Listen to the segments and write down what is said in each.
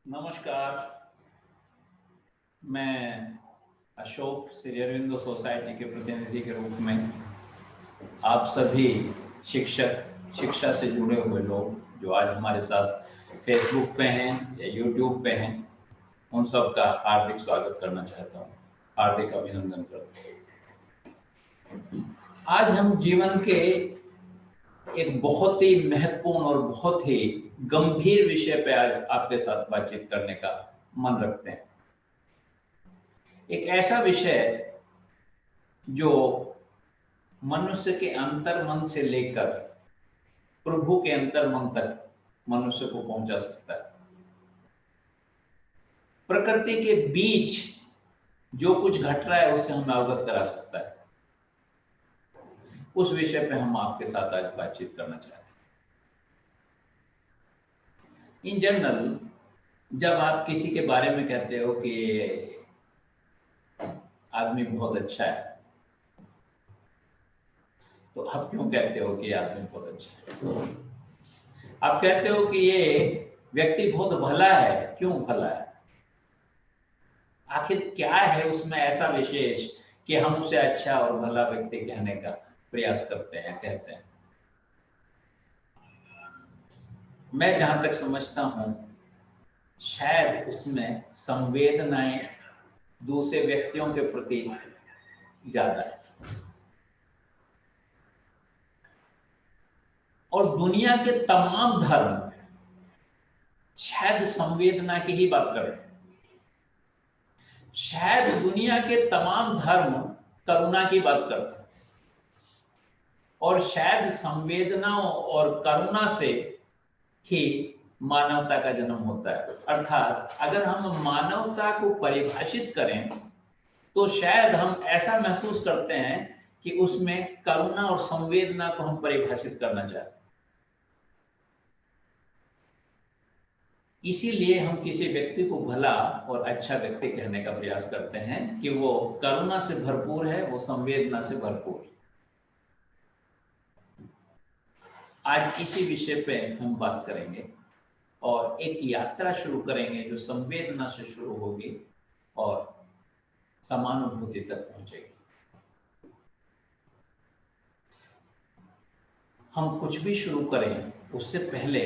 नमस्कार। मैं अशोक श्री अरविंदो सोसाइटी के प्रतिनिधि के रूप में आप सभी शिक्षा से जुड़े हुए लोग जो आज हमारे साथ फेसबुक पे हैं या यूट्यूब पे हैं, उन सब का हार्दिक स्वागत करना चाहता हूँ, हार्दिक अभिनंदन करता हूँ। आज हम जीवन के एक बहुत ही महत्वपूर्ण और बहुत ही गंभीर विषय पे आज आपके साथ बातचीत करने का मन रखते हैं। एक ऐसा विषय जो मनुष्य के अंतर मन से लेकर प्रभु के अंतर मन तक मनुष्य को पहुंचा सकता है। प्रकृति के बीच जो कुछ घट रहा है उससे हमें अवगत करा सकता है। उस विषय पे हम आपके साथ आज बातचीत करना चाहते हैं। इन जनरल जब आप किसी के बारे में कहते हो कि आदमी बहुत अच्छा है, तो आप क्यों कहते हो कि आदमी बहुत अच्छा है? आप कहते हो कि ये व्यक्ति बहुत भला है, क्यों भला है? आखिर क्या है उसमें ऐसा विशेष कि हम उसे अच्छा और भला व्यक्ति कहने का प्रयास करते हैं, कहते हैं? मैं जहां तक समझता हूं, शायद उसमें संवेदनाएं दूसरे व्यक्तियों के प्रति ज्यादा है। और दुनिया के तमाम धर्म शायद संवेदना की ही बात करें। शायद दुनिया के तमाम धर्म करुणा की बात करते हैं, और शायद संवेदना और करुणा से ही मानवता का जन्म होता है। अर्थात अगर हम मानवता को परिभाषित करें तो शायद हम ऐसा महसूस करते हैं कि उसमें करुणा और संवेदना को हम परिभाषित करना चाहते हैं। इसीलिए हम किसी व्यक्ति को भला और अच्छा व्यक्ति कहने का प्रयास करते हैं कि वो करुणा से भरपूर है, वो संवेदना से भरपूर है। आज इसी विषय पे हम बात करेंगे और एक यात्रा शुरू करेंगे जो संवेदना से शुरू होगी और समानुभूति तक पहुंचेगी। हम कुछ भी शुरू करें उससे पहले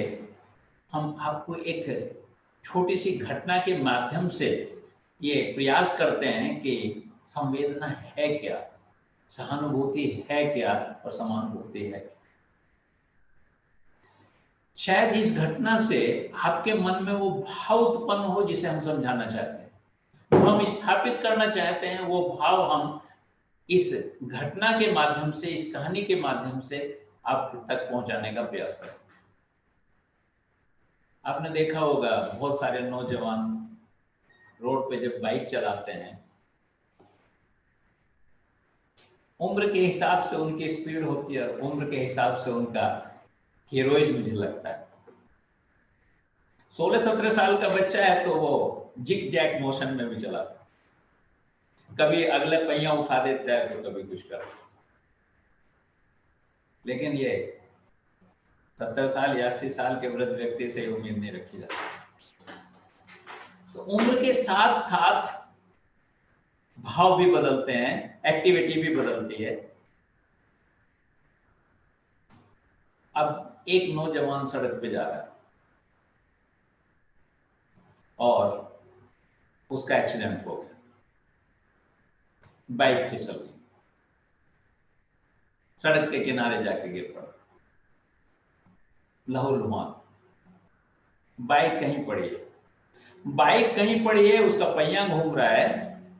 हम आपको एक छोटी सी घटना के माध्यम से ये प्रयास करते हैं कि संवेदना है क्या, सहानुभूति है क्या और समानुभूति है क्या। शायद इस घटना से आपके मन में वो भाव उत्पन्न हो जिसे हम समझाना चाहते हैं, वो हम स्थापित करना चाहते हैं। वो भाव हम इस घटना के माध्यम से, इस कहानी के माध्यम से आप तक पहुंचाने का प्रयास करें। आपने देखा होगा बहुत सारे नौजवान रोड पे जब बाइक चलाते हैं, उम्र के हिसाब से उनकी स्पीड होती है और उम्र के हिसाब से उनका हीरोइज्म मुझे लगता है। 16-17 साल का बच्चा है तो वो जिग जैक मोशन में भी चलाता है, कभी अगले पहिया उठा देता है तो कभी कुछ करता है। लेकिन ये 70 साल या 80 साल के वृद्ध व्यक्ति से उम्मीद नहीं रखी जा सकती। तो उम्र के साथ साथ भाव भी बदलते हैं, एक्टिविटी भी बदलती है। अब एक नौजवान सड़क पे जा रहा है और उसका एक्सीडेंट हो गया, बाइक फिसल गई, सड़क के किनारे जाके गिर पड़ा, लहूलुहान। बाइक कहीं पड़ी है, बाइक कहीं पड़ी है, उसका पहिया घूम रहा है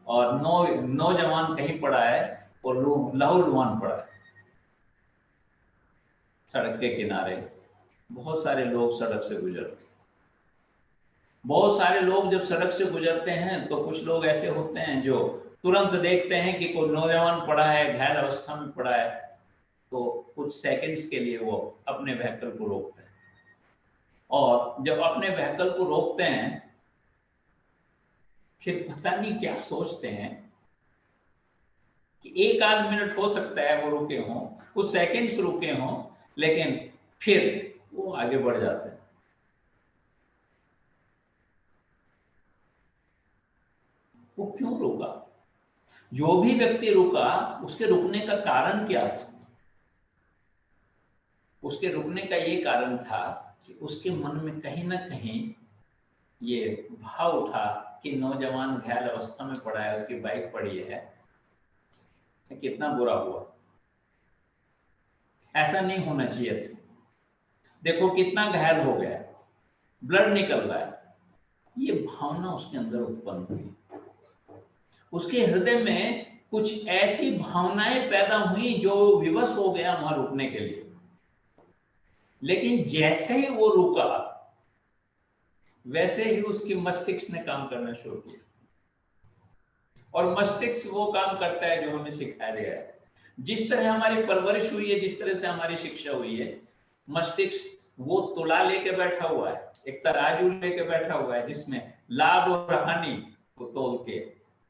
और नौजवान कहीं पड़ा है और लहूलुहान पड़ा है सड़क के किनारे। बहुत सारे लोग सड़क से गुजरते, बहुत सारे लोग जब सड़क से गुजरते हैं तो कुछ लोग ऐसे होते हैं जो तुरंत देखते हैं कि कोई नौजवान पड़ा है, घायल अवस्था में पड़ा है, तो कुछ सेकंड्स के लिए वो अपने व्हीकल को रोकते हैं। और जब अपने व्हीकल को रोकते हैं फिर पता नहीं क्या सोचते हैं कि एक आध मिनट हो सकता है वो रुके हों, कुछ सेकंड्स रुके हों, लेकिन फिर वो आगे बढ़ जाते हैं। वो क्यों रुका? जो भी व्यक्ति रुका उसके रुकने का कारण क्या था? उसके रुकने का ये कारण था कि उसके मन में कहीं ना कहीं ये भाव उठा कि नौजवान घायल अवस्था में पड़ा है, उसकी बाइक पड़ी है, कितना बुरा हुआ, ऐसा नहीं होना चाहिए था। देखो कितना घायल हो गया, ब्लड निकल रहा है। ये भावना उसके अंदर उत्पन्न हुई, उसके हृदय में कुछ ऐसी भावनाएं पैदा हुई जो विवश हो गया वहां रुकने के लिए। लेकिन जैसे ही वो रुका वैसे ही उसकी मस्तिष्क ने काम करना शुरू किया, और मस्तिष्क वो काम करता है जो हमें सिखाया गया है। जिस तरह हमारी परवरिश हुई है, जिस तरह से हमारी शिक्षा हुई है, मस्तिष्क वो तुला लेके बैठा हुआ है, एक तराजू लेके बैठा हुआ है जिसमें लाभ और हानि को तोल के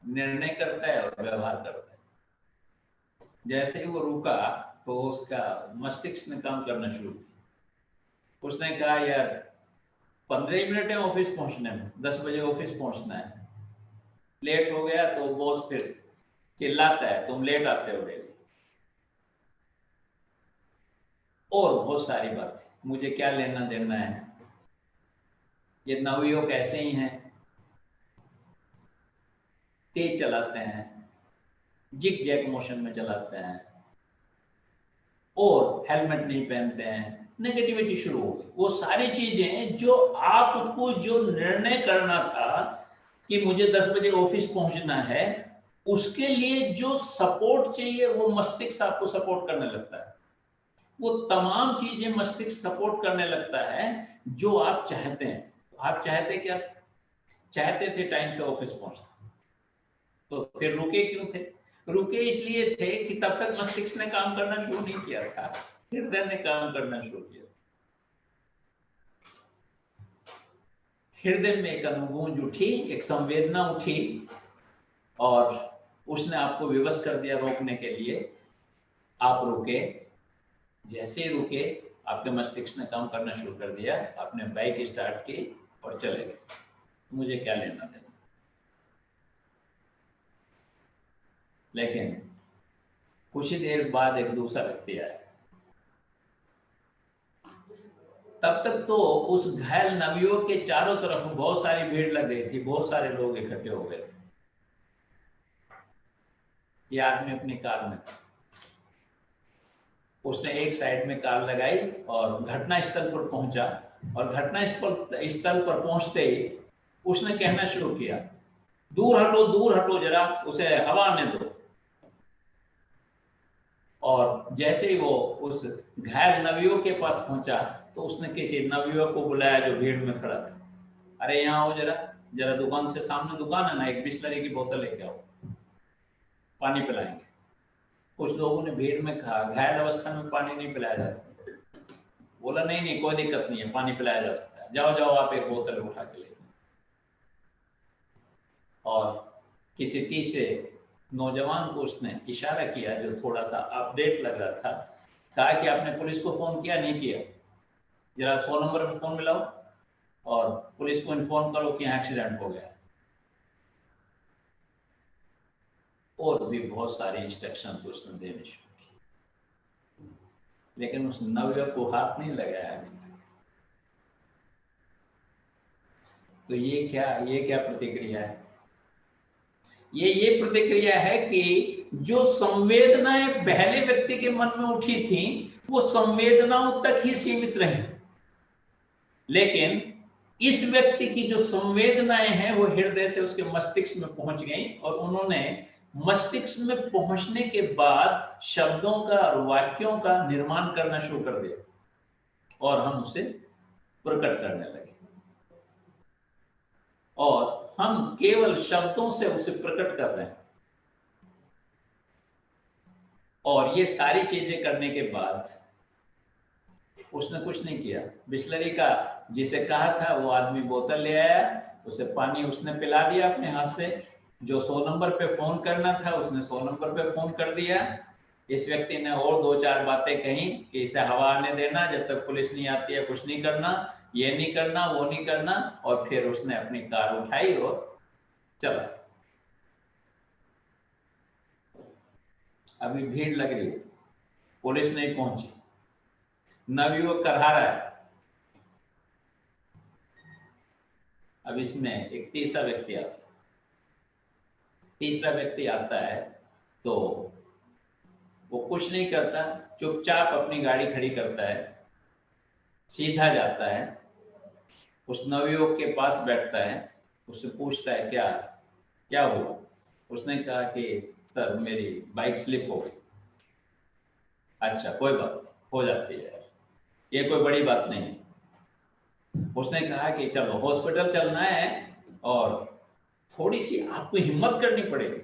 निर्णय करता है और व्यवहार करता है। जैसे ही वो रुका तो उसका मस्तिष्क ने काम करना शुरू किया। उसने कहा यार 15 मिनट है ऑफिस पहुंचने में, 10 बजे ऑफिस पहुंचना है, लेट हो गया तो बॉस फिर चिल्लाता है तुम लेट आते हो डेली, और बहुत सारी बातें, मुझे क्या लेना देना है, ये नवयुवक ऐसे ही हैं, तेज चलाते हैं, जिग जैग मोशन में चलाते हैं, और हेलमेट नहीं पहनते हैं। नेगेटिविटी शुरू हो गई। वो सारी चीजें जो आपको जो निर्णय करना था कि मुझे 10 बजे ऑफिस पहुंचना है, उसके लिए जो सपोर्ट चाहिए वो मस्तिष्क आपको सपोर्ट करने लगता है। वो तमाम चीजें मस्तिष्क सपोर्ट करने लगता है जो आप चाहते हैं। आप चाहते क्या थे? चाहते थे टाइम से ऑफिस पहुंचना, तो फिर रुके क्यों थे? रुके इसलिए थे कि तब तक मस्तिष्क ने काम करना शुरू नहीं किया था, हृदय ने काम करना शुरू किया। हृदय में एक अनुगूंज उठी, एक संवेदना उठी, और उसने आपको विवश कर दिया रोकने के लिए। आप रुके, जैसे ही रुके आपके मस्तिष्क ने काम करना शुरू कर दिया, आपने बाइक स्टार्ट की और चले गए, मुझे क्या लेना देना। लेकिन कुछ ही देर बाद एक दूसरा व्यक्ति आया। तब तक तो उस घायल नवयुवक के चारों तरफ बहुत सारी भीड़ लग गई थी, बहुत सारे लोग इकट्ठे हो गए थे। ये आदमी अपनी कार में था, उसने एक साइड में कार लगाई और घटना स्थल पर पहुंचा, और घटना स्थल पर पहुंचते ही उसने कहना शुरू किया, दूर हटो जरा, उसे हवा आने दो। और जैसे ही वो उस घायल नवयुवक के पास पहुंचा तो उसने किसी नवयुवक को बुलाया जो भीड़ में खड़ा था। अरे यहाँ आओ जरा, जरा दुकान से, सामने दुकान है ना, एक बिस्लरी की बोतल लेके आओ, पानी पिलाएंगे। कुछ लोगों ने भीड़ में कहा घायल अवस्था में पानी नहीं पिलाया जा सकता। बोला नहीं नहीं कोई दिक्कत नहीं है, पानी पिलाया जा सकता है, जाओ जाओ आप एक बोतल उठा के ले। और किसी तीसरे नौजवान को उसने इशारा किया जो थोड़ा सा अपडेट लग रहा था, कहा कि आपने पुलिस को फोन किया नहीं किया, जरा 100 नंबर पे फोन मिलाओ और पुलिस को इन्फॉर्म करो कि यहाँ एक्सीडेंट हो गया। और भी बहुत सारी इंस्ट्रक्शंस उसने देने शुरू की, लेकिन उस नवयुवक को हाथ नहीं लगाया अभी तक। तो ये क्या प्रतिक्रिया है? ये प्रतिक्रिया है कि जो संवेदनाएं पहले व्यक्ति के मन में उठी थी वो संवेदनाओं तक ही सीमित रही, लेकिन इस व्यक्ति की जो संवेदनाएं हैं वो हृदय से उसके मस्तिष्क में पहुंच गई, और उन्होंने मस्तिष्क में पहुंचने के बाद शब्दों का और वाक्यों का निर्माण करना शुरू कर दिया, और हम उसे प्रकट करने लगे। और हम केवल शब्दों से उसे प्रकट कर रहे हैं। और ये सारी चीजें करने के बाद उसने कुछ नहीं किया। बिस्लरी का जिसे कहा था वो आदमी बोतल ले आया, उसे पानी उसने पिला दिया अपने हाथ से। जो 100 नंबर पे फोन करना था उसने 100 नंबर पे फोन कर दिया। इस व्यक्ति ने और 2-4 बातें कही कि इसे हवा आने देना, जब तक पुलिस नहीं आती है कुछ नहीं करना, ये नहीं करना, वो नहीं करना, और फिर उसने अपनी कार उठाई और चला। अभी भीड़ लग रही है, पुलिस नहीं पहुंची, नवयुवक करहा रहा है। अब इसमें एक तीसरा व्यक्ति आता है तो वो कुछ नहीं करता, चुपचाप अपनी गाड़ी खड़ी करता है, सीधा जाता है, उस नवयुवक के पास बैठता है, उससे पूछता है क्या हुआ। उसने कहा कि सर मेरी बाइक स्लिप हो गई। अच्छा कोई बात हो जाती है, ये कोई बड़ी बात नहीं। उसने कहा कि चलो हॉस्पिटल चलना है और थोड़ी सी आपको हिम्मत करनी पड़ेगी,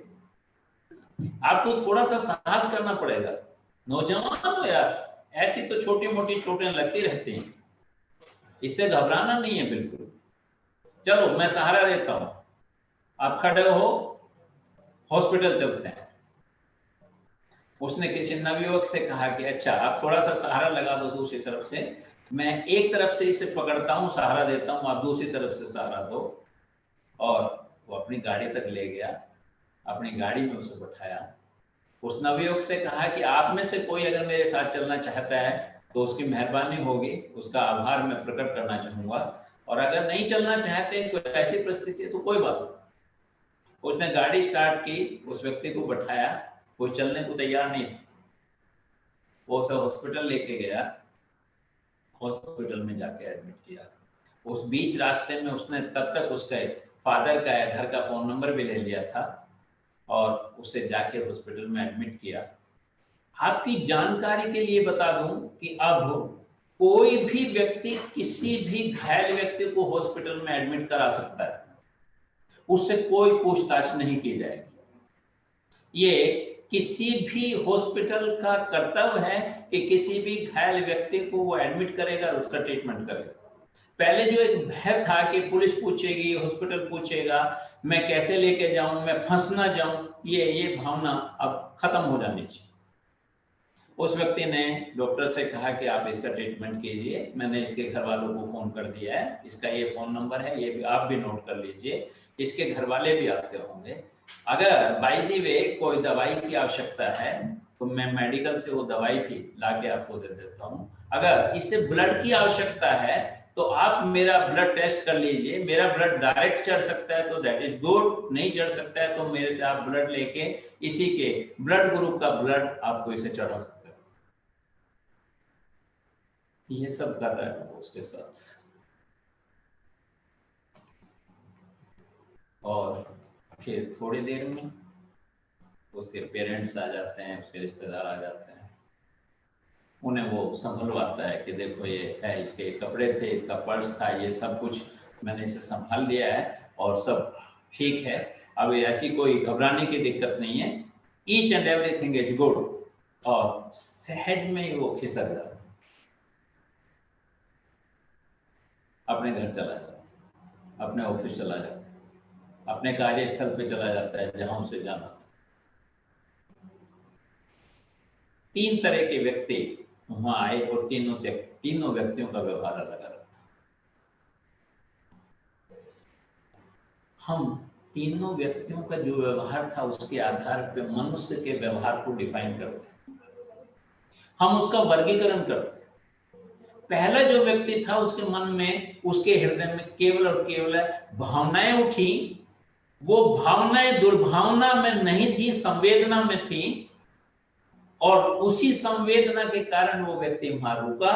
आपको थोड़ा सा साहस करना पड़ेगा। नौजवान हो यार, ऐसी तो छोटी मोटी चोटें लगती रहती हैं, इससे घबराना नहीं है बिल्कुल। चलो मैं सहारा देता हूं, आप खड़े हो, हॉस्पिटल चलते हैं। उसने किसी नवयुवक से कहा कि अच्छा आप थोड़ा सा सहारा लगा दो दूसरी तरफ से, मैं एक तरफ से इसे पकड़ता हूं, सहारा देता हूं, आप दूसरी तरफ से सहारा दो। और वो अपनी गाड़ी तक ले गया, अपनी गाड़ी में उसे बैठाया। उस नवयुवक से कहा कि आप में से कोई अगर मेरे साथ चलना चाहता है तो उसकी मेहरबानी होगी, उसका आभार मैं प्रकट करना चाहूंगा, और अगर नहीं चलना चाहते, कोई ऐसी परिस्थिति है तो कोई बात नहीं। उसने गाड़ी स्टार्ट की, उस व्यक्ति को बैठाया, वो चलने को तैयार नहीं था। वो उसे हॉस्पिटल लेके गया, हॉस्पिटल में जाके एडमिट किया। उस बीच रास्ते में उसने तब तक उसके फादर का या घर का फोन नंबर भी ले लिया था और उसे जाके हॉस्पिटल में एडमिट किया। आपकी जानकारी के लिए बता दूं कि अब कोई भी व्यक्ति किसी भी घायल व्यक्ति को हॉस्पिटल में एडमिट करा सकता है, उससे कोई पूछताछ नहीं की जाएगी। ये किसी भी हॉस्पिटल का कर्तव्य है कि किसी भी घायल व्यक्ति को वो एडमिट करेगा और उसका ट्रीटमेंट करेगा। पहले जो एक भय था कि पुलिस पूछेगी, हॉस्पिटल पूछेगा, मैं कैसे लेके जाऊं, मैं फंस ना जाऊं, ये भावना अब खत्म हो जानी चाहिए। उस व्यक्ति ने डॉक्टर से कहा कि आप इसका ट्रीटमेंट कीजिए, मैंने इसके घर वालों को फोन कर दिया है, इसका ये फोन नंबर है, ये भी आप भी नोट कर लीजिए, इसके घर वाले भी आते होंगे। अगर बाय द वे कोई दवाई की आवश्यकता है तो मैं मेडिकल से वो दवाई भी लाके आपको दे देता हूँ। अगर इससे ब्लड की आवश्यकता है तो आप मेरा ब्लड टेस्ट कर लीजिए, मेरा ब्लड डायरेक्ट चढ़ सकता है तो दैट इज गुड, नहीं चढ़ सकता है तो मेरे से आप ब्लड लेके इसी के ब्लड ग्रुप का ब्लड आपको इसे चढ़ा सकते हैं। ये सब कर रहा है उसके साथ। और फिर थोड़ी देर में उसके पेरेंट्स आ जाते हैं, उसके रिश्तेदार आ जाते हैं, उन्हें वो संभलवाता है कि देखो ये है, इसके कपड़े थे, इसका पर्स था, ये सब कुछ मैंने इसे संभाल लिया है और सब ठीक है, अब ऐसी कोई घबराने की दिक्कत नहीं है, each and everything is good. और हेड में ही वो खिसक जाता है, अपने घर चला जाता है, अपने ऑफिस चला जाता है, अपने कार्यस्थल पे चला जाता है जहां उसे जाना था। 3 तरह के व्यक्ति वहां आए और तीनों व्यक्तियों का व्यवहार अलग अलग था। हम तीनों व्यक्तियों का जो व्यवहार था उसके आधार पर मनुष्य के व्यवहार को डिफाइन करते, हम उसका वर्गीकरण करते। पहला जो व्यक्ति था उसके मन में, उसके हृदय में केवल और केवल भावनाएं उठी, वो भावनाएं दुर्भावना में नहीं थी, संवेदना में थी, और उसी संवेदना के कारण वो व्यक्ति वहां रुका।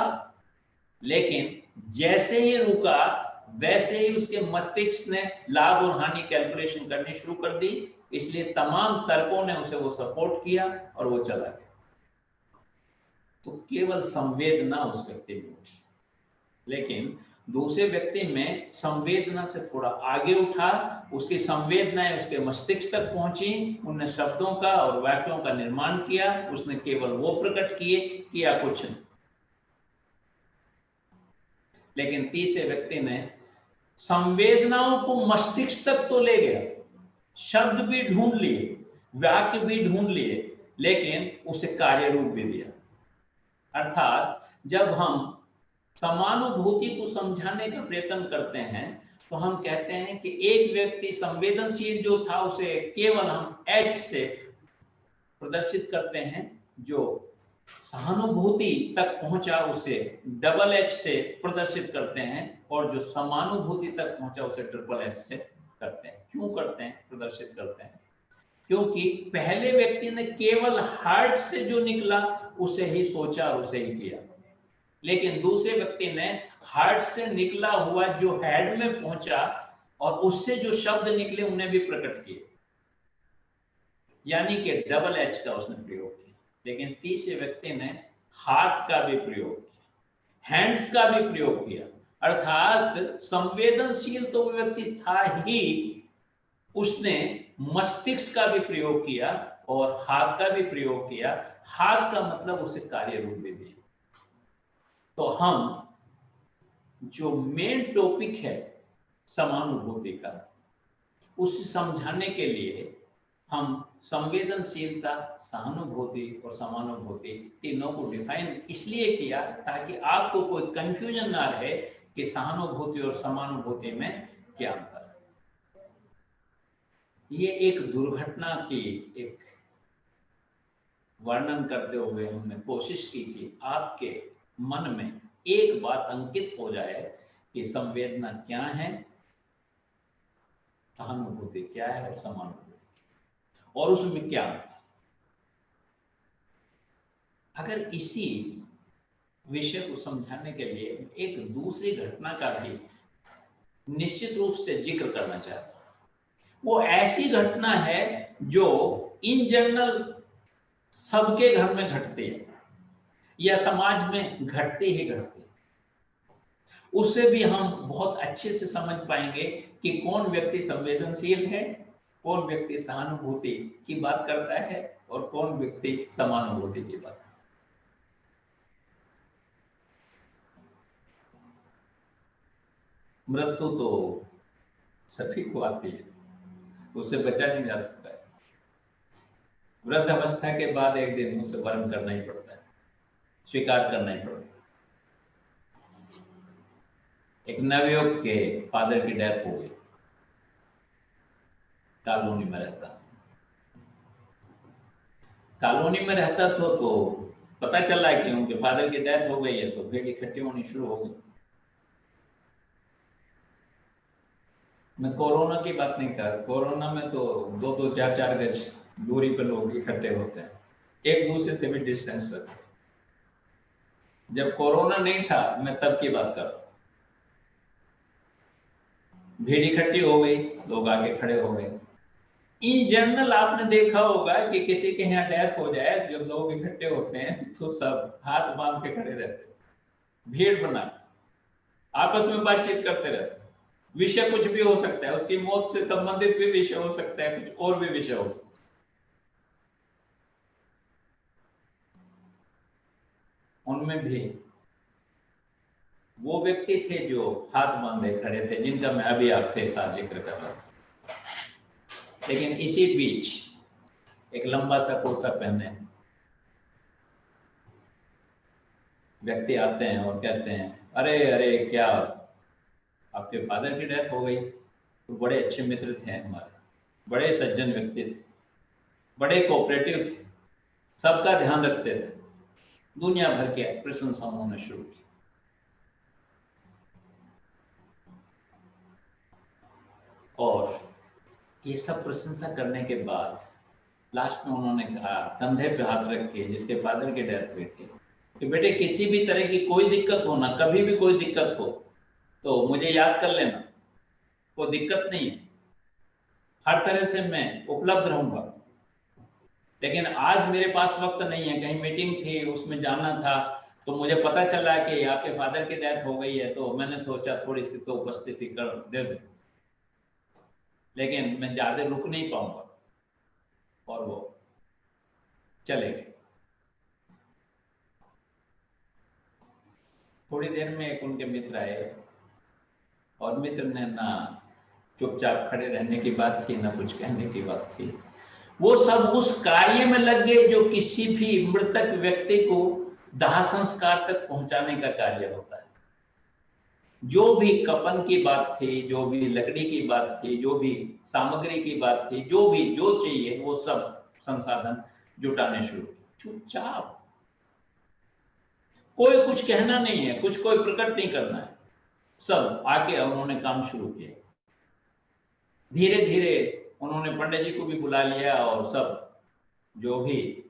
लेकिन जैसे ही रुका वैसे ही उसके मस्तिष्क ने लाभ और हानि कैलकुलेशन करनी शुरू कर दी, इसलिए तमाम तर्कों ने उसे वो सपोर्ट किया और वो चला गया। तो केवल संवेदना उस व्यक्ति में उठी, लेकिन दूसरे व्यक्ति में संवेदना से थोड़ा आगे उठा, उसकी संवेदनाएं उसके मस्तिष्क तक पहुंची, उनने शब्दों का और वाक्यों का निर्माण किया, उसने केवल वो प्रकट किया कुछ नहीं। लेकिन तीसरे व्यक्ति ने संवेदनाओं को मस्तिष्क तक तो ले गया, शब्द भी ढूंढ लिए, वाक्य भी ढूंढ लिए, लेकिन उसे कार्य रूप भी दिया। अर्थात जब हम समानुभूति को समझाने का प्रयत्न करते हैं तो हम कहते हैं कि एक व्यक्ति संवेदनशील जो था उसे केवल हम एच से प्रदर्शित करते हैं, जो सहानुभूति तक पहुंचा उसे डबल एच से प्रदर्शित करते हैं, और जो समानुभूति तक पहुंचा उसे ट्रिपल एच से करते हैं। क्यों करते हैं, प्रदर्शित करते हैं? क्योंकि पहले व्यक्ति ने केवल हार्ट से जो निकला उसे ही सोचा, उसे ही किया, लेकिन दूसरे व्यक्ति ने हार्ट से निकला हुआ जो हेड में पहुंचा और उससे जो शब्द निकले उन्हें भी प्रकट किए, यानी कि डबल एच का उसने प्रयोग किया। लेकिन तीसरे व्यक्ति ने हाथ का भी प्रयोग किया, हैंड्स का भी प्रयोग किया, अर्थात संवेदनशील तो वो व्यक्ति था ही, उसने मस्तिष्क का भी प्रयोग किया और हाथ का भी प्रयोग किया। हाथ का मतलब उसे कार्य रूप भी दिया। तो हम जो मेन टॉपिक है समानुभूति का, उसे समझाने के लिए हम संवेदनशीलता, सहानुभूति और समानुभूति तीनों को डिफाइन इसलिए किया ताकि आपको कोई कंफ्यूजन ना रहे कि सहानुभूति और समानुभूति में क्या अंतर है। ये एक दुर्घटना की एक वर्णन करते हुए हमने कोशिश की कि आपके मन में एक बात अंकित हो जाए कि संवेदना क्या है, सहानुभूति क्या है और समानुभूति, और उसमें क्या है। अगर इसी विषय को समझाने के लिए एक दूसरी घटना का भी निश्चित रूप से जिक्र करना चाहता हूं। वो ऐसी घटना है जो इन जनरल सबके घर में घटती है या समाज में घटती ही घटती है। उससे भी हम बहुत अच्छे से समझ पाएंगे कि कौन व्यक्ति संवेदनशील है, कौन व्यक्ति सहानुभूति की बात करता है और कौन व्यक्ति समानुभूति की बात। मृत्यु तो सभी को आती है, उससे बचा नहीं जा सकता है। वृद्ध अवस्था के बाद एक दिन उसे वर्ण करना ही पड़ता है, स्वीकार करना ही पड़ता है। एक नवयुवक के फादर की डेथ हो गई, कॉलोनी में रहता, कॉलोनी में रहता तो पता चला कि उनके फादर की डेथ हो गई है, तो भीड़ इकट्ठी होनी शुरू हो गई। मैं कोरोना की बात नहीं कर, कोरोना में तो 2-2, 4-4 गज दूरी पर लोग इकट्ठे होते हैं, एक दूसरे से भी डिस्टेंस रखते हैं। जब कोरोना नहीं था मैं तब की बात कर रहा हूं। भीड़ इकट्ठी हो गई, लोग आगे खड़े हो गए। इन जनरल आपने देखा होगा कि किसी के यहाँ डेथ हो जाए, जब लोग इकट्ठे होते हैं तो सब हाथ बांध के खड़े रहते हैं, भीड़ बना आपस में बातचीत करते रहते हैं। विषय कुछ भी हो सकता है, उसकी मौत से संबंधित भी विषय हो सकता है, कुछ और भी विषय हो सकता है। उनमें भी वो व्यक्ति थे जो हाथ बांधे खड़े थे, जिनका मैं अभी आपके साथ जिक्र कर रहा था। लेकिन इसी बीच एक लंबा सा कुर्ता पहने व्यक्ति आते हैं और कहते हैं, अरे अरे क्या आपके फादर की डेथ हो गई? तो बड़े अच्छे मित्र थे हमारे, बड़े सज्जन व्यक्ति थे, बड़े कोऑपरेटिव थे, सबका ध्यान रखते थे। दुनिया भर के प्रशंसा उन्होंने शुरू की। और ये सब प्रशंसा करने के बाद लास्ट में उन्होंने कहा, कंधे पे हाथ रख के, जिसके फादर की डेथ हुई थी, कि बेटे किसी भी तरह की कोई दिक्कत हो ना, कभी भी कोई दिक्कत हो तो मुझे याद कर लेना, कोई दिक्कत नहीं है, हर तरह से मैं उपलब्ध रहूंगा। लेकिन आज मेरे पास वक्त नहीं है, कहीं मीटिंग थी उसमें जाना था, तो मुझे पता चला कि आपके फादर की डेथ हो गई है, तो मैंने सोचा थोड़ी सी तो उपस्थिति कर दे दो, लेकिन मैं ज्यादा रुक नहीं पाऊंगा। और वो चले गए। थोड़ी देर में एक उनके मित्र आए और मित्र ने ना चुपचाप खड़े रहने की बात थी, ना कुछ कहने की बात थी। वो सब उस कार्य में लग गए जो किसी भी मृतक व्यक्ति को दाह संस्कार तक पहुंचाने का कार्य होता है। जो भी कफन की बात थी, जो भी लकड़ी की बात थी, जो भी सामग्री की बात थी, जो भी जो चाहिए वो सब संसाधन जुटाने शुरू किए, चुपचाप। कोई कुछ कहना नहीं है, कुछ कोई प्रकट नहीं करना है, सब आके उन्होंने काम शुरू किया। धीरे धीरे उन्होंने पंडित जी को भी बुला लिया और सब जो भी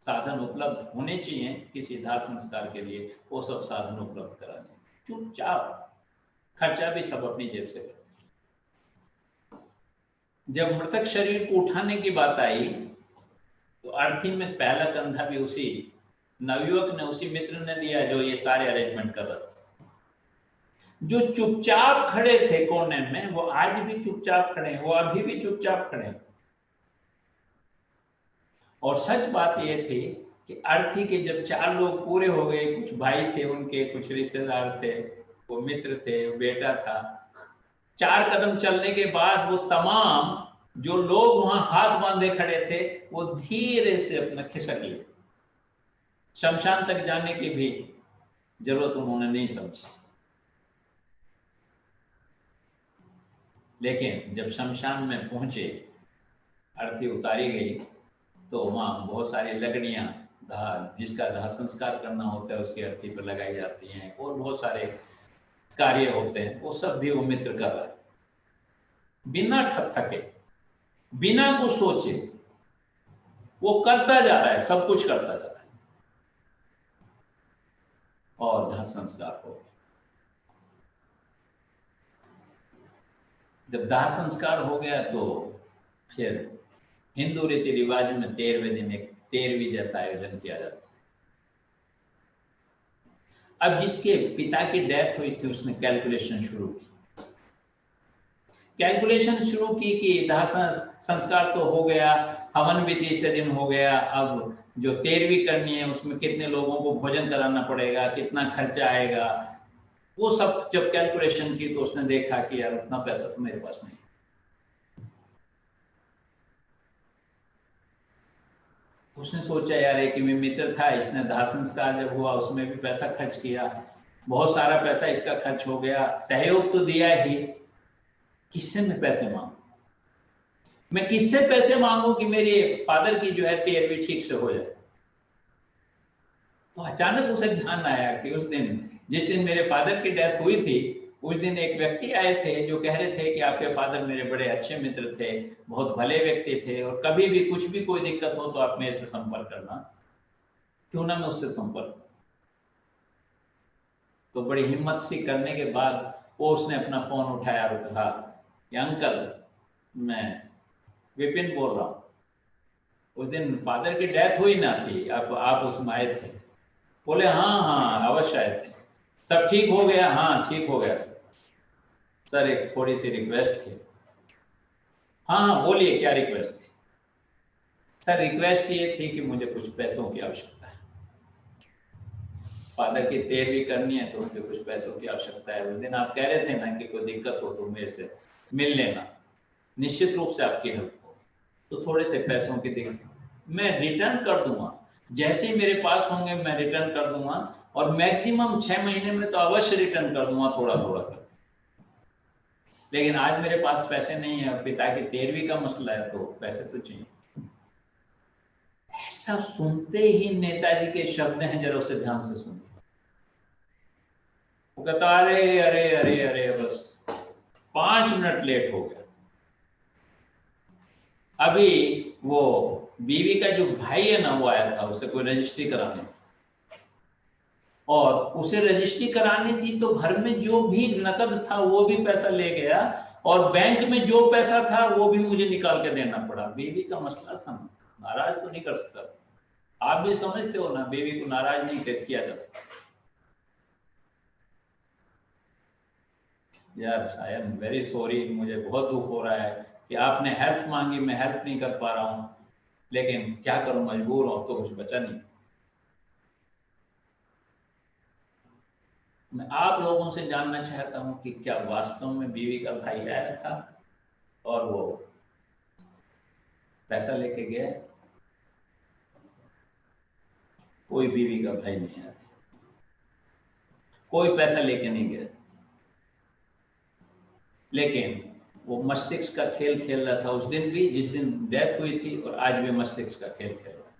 साधन उपलब्ध होने चाहिए किसी दाह संस्कार के लिए वो सब साधन उपलब्ध करा दिए, चुपचाप। खर्चा भी सब अपनी जेब से करते। जब मृतक शरीर को उठाने की बात आई तो अर्थी में पहला कंधा भी उसी नवयुवक ने, उसी मित्र ने दिया जो ये सारे अरेंजमेंट कर रहा था। जो चुपचाप खड़े थे कोने में वो आज भी चुपचाप खड़े, वो अभी भी चुपचाप खड़े। और सच बात ये थी कि अर्थी के जब 4 लोग पूरे हो गए, कुछ भाई थे उनके, कुछ रिश्तेदार थे, वो मित्र थे, वो बेटा था, 4 कदम चलने के बाद वो तमाम जो लोग वहां हाथ बांधे खड़े थे वो धीरे से अपना खिसक लिए। शमशान तक जाने की भी जरूरत उन्होंने नहीं समझी। लेकिन जब शमशान में पहुंचे, अर्थी उतारी गई तो वहां बहुत सारी लकड़ियां, जिसका दाह संस्कार करना होता है उसकी अर्थी पर लगाई जाती हैं, और बहुत सारे कार्य होते हैं, वो सब भी वो मित्र कर रहा है, बिना थके, बिना कुछ सोचे वो करता जा रहा है, सब कुछ करता जा रहा है। और दाह संस्कार हो गया। जब दाह संस्कार हो गया तो फिर हिंदू रीति रिवाज में 13वें दिन एक 13वीं जैसा आयोजन किया जाता है। अब जिसके पिता की डेथ हुई थी उसने कैलकुलेशन शुरू की, कि दाह संस्कार तो हो गया, हवन भी 30 दिन हो गया, अब जो 13वीं करनी है उसमें कितने लोगों को भोजन कराना पड़ेगा, कितना खर्चा आएगा, वो सब जब कैलकुलेशन की तो उसने देखा कि यार उतना पैसा तो मेरे पास नहीं। उसने सोचा यार एक में मित्र था, इसने दाह संस्कार जब हुआ उसमें भी पैसा खर्च किया, बहुत सारा पैसा इसका खर्च हो गया, सहयोग तो दिया ही, किससे मैं पैसे मांगू, मैं किससे पैसे मांगू कि मेरे फादर की जो है 13वीं ठीक से हो जाए। तो अचानक उसे ध्यान आया कि उस दिन, जिस दिन मेरे फादर की डेथ हुई थी, उस दिन एक व्यक्ति आए थे जो कह रहे थे कि आपके फादर मेरे बड़े अच्छे मित्र थे, बहुत भले व्यक्ति थे, और कभी भी कुछ भी कोई दिक्कत हो तो आप मेरे से संपर्क करना। क्यों ना मैं उससे संपर्क। तो बड़ी हिम्मत सी करने के बाद वो उसने अपना फोन उठाया और कहा कि अंकल मैं विपिन बोल रहा हूँ, उस दिन फादर की डेथ हुई ना थी, आप उसमें आए थे। बोले हाँ हाँ अवश्य आए थे, सब ठीक हो गया? हाँ ठीक हो गया सर, एक थोड़ी सी रिक्वेस्ट थी। हाँ हाँ बोलिए क्या रिक्वेस्ट थी? सर रिक्वेस्ट ये थी कि मुझे कुछ पैसों की आवश्यकता है, फादर की 13वीं करनी है तो मुझे कुछ पैसों की आवश्यकता है। उस दिन आप कह रहे थे ना कि कोई दिक्कत हो तो मेरे से मिल लेना, निश्चित रूप से आपकी हेल्प हो। तो थोड़े से पैसों की दिक्कत, मैं रिटर्न कर दूंगा, जैसे ही मेरे पास होंगे मैं रिटर्न कर दूंगा, और मैक्सिमम 6 महीने में तो अवश्य रिटर्न कर दूंगा, थोड़ा थोड़ा कर। लेकिन आज मेरे पास पैसे नहीं है, पिता की 13वीं का मसला है, तो पैसे तो चाहिए। ऐसा सुनते ही नेताजी के शब्द हैं, जरा उसे ध्यान से सुनिए। वो कहता अरे अरे अरे अरे बस 5 मिनट लेट हो गया। अभी वो बीवी का जो भाई है ना वो आया था, उसे कोई रजिस्ट्री कराने, और उसे रजिस्ट्री करानी थी तो घर में जो भी नकद था वो भी पैसा ले गया, और बैंक में जो पैसा था वो भी मुझे निकाल के देना पड़ा। बीवी का मसला था, नाराज तो नहीं कर सकता था। आप भी समझते हो ना, बीवी को नाराज नहीं किया जा सकता। यार आई एम वेरी सॉरी, मुझे बहुत दुख हो रहा है कि आपने हेल्प मांगी, मैं हेल्प नहीं कर पा रहा हूं, लेकिन क्या करूं, मजबूर हूं, तो कुछ बचा नहीं। मैं आप लोगों से जानना चाहता हूं कि क्या वास्तव में बीवी का भाई आया था और वो पैसा लेके गया? कोई बीवी का भाई नहीं आया था, कोई पैसा लेके नहीं गया, लेकिन वो मस्तिष्क का खेल खेल रहा था, उस दिन भी जिस दिन डेथ हुई थी, और आज भी मस्तिष्क का खेल खेल रहा है।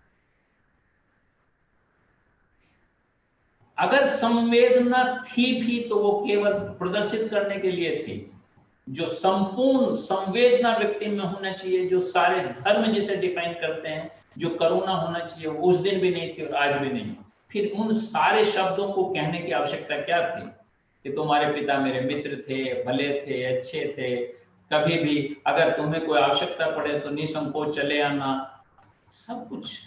अगर संवेदना थी भी तो वो केवल प्रदर्शित करने के लिए थी। जो संपूर्ण संवेदना व्यक्ति में होना चाहिए, जो सारे धर्म जिसे डिफाइन करते हैं, जो करुणा होना चाहिए, वो उस दिन भी नहीं थी और आज भी नहीं। फिर उन सारे शब्दों को कहने की आवश्यकता क्या थी कि तुम्हारे पिता मेरे मित्र थे, भले थे, अच्छे थे, कभी भी अगर तुम्हें कोई आवश्यकता पड़े तो निसंकोच चले आना। सब कुछ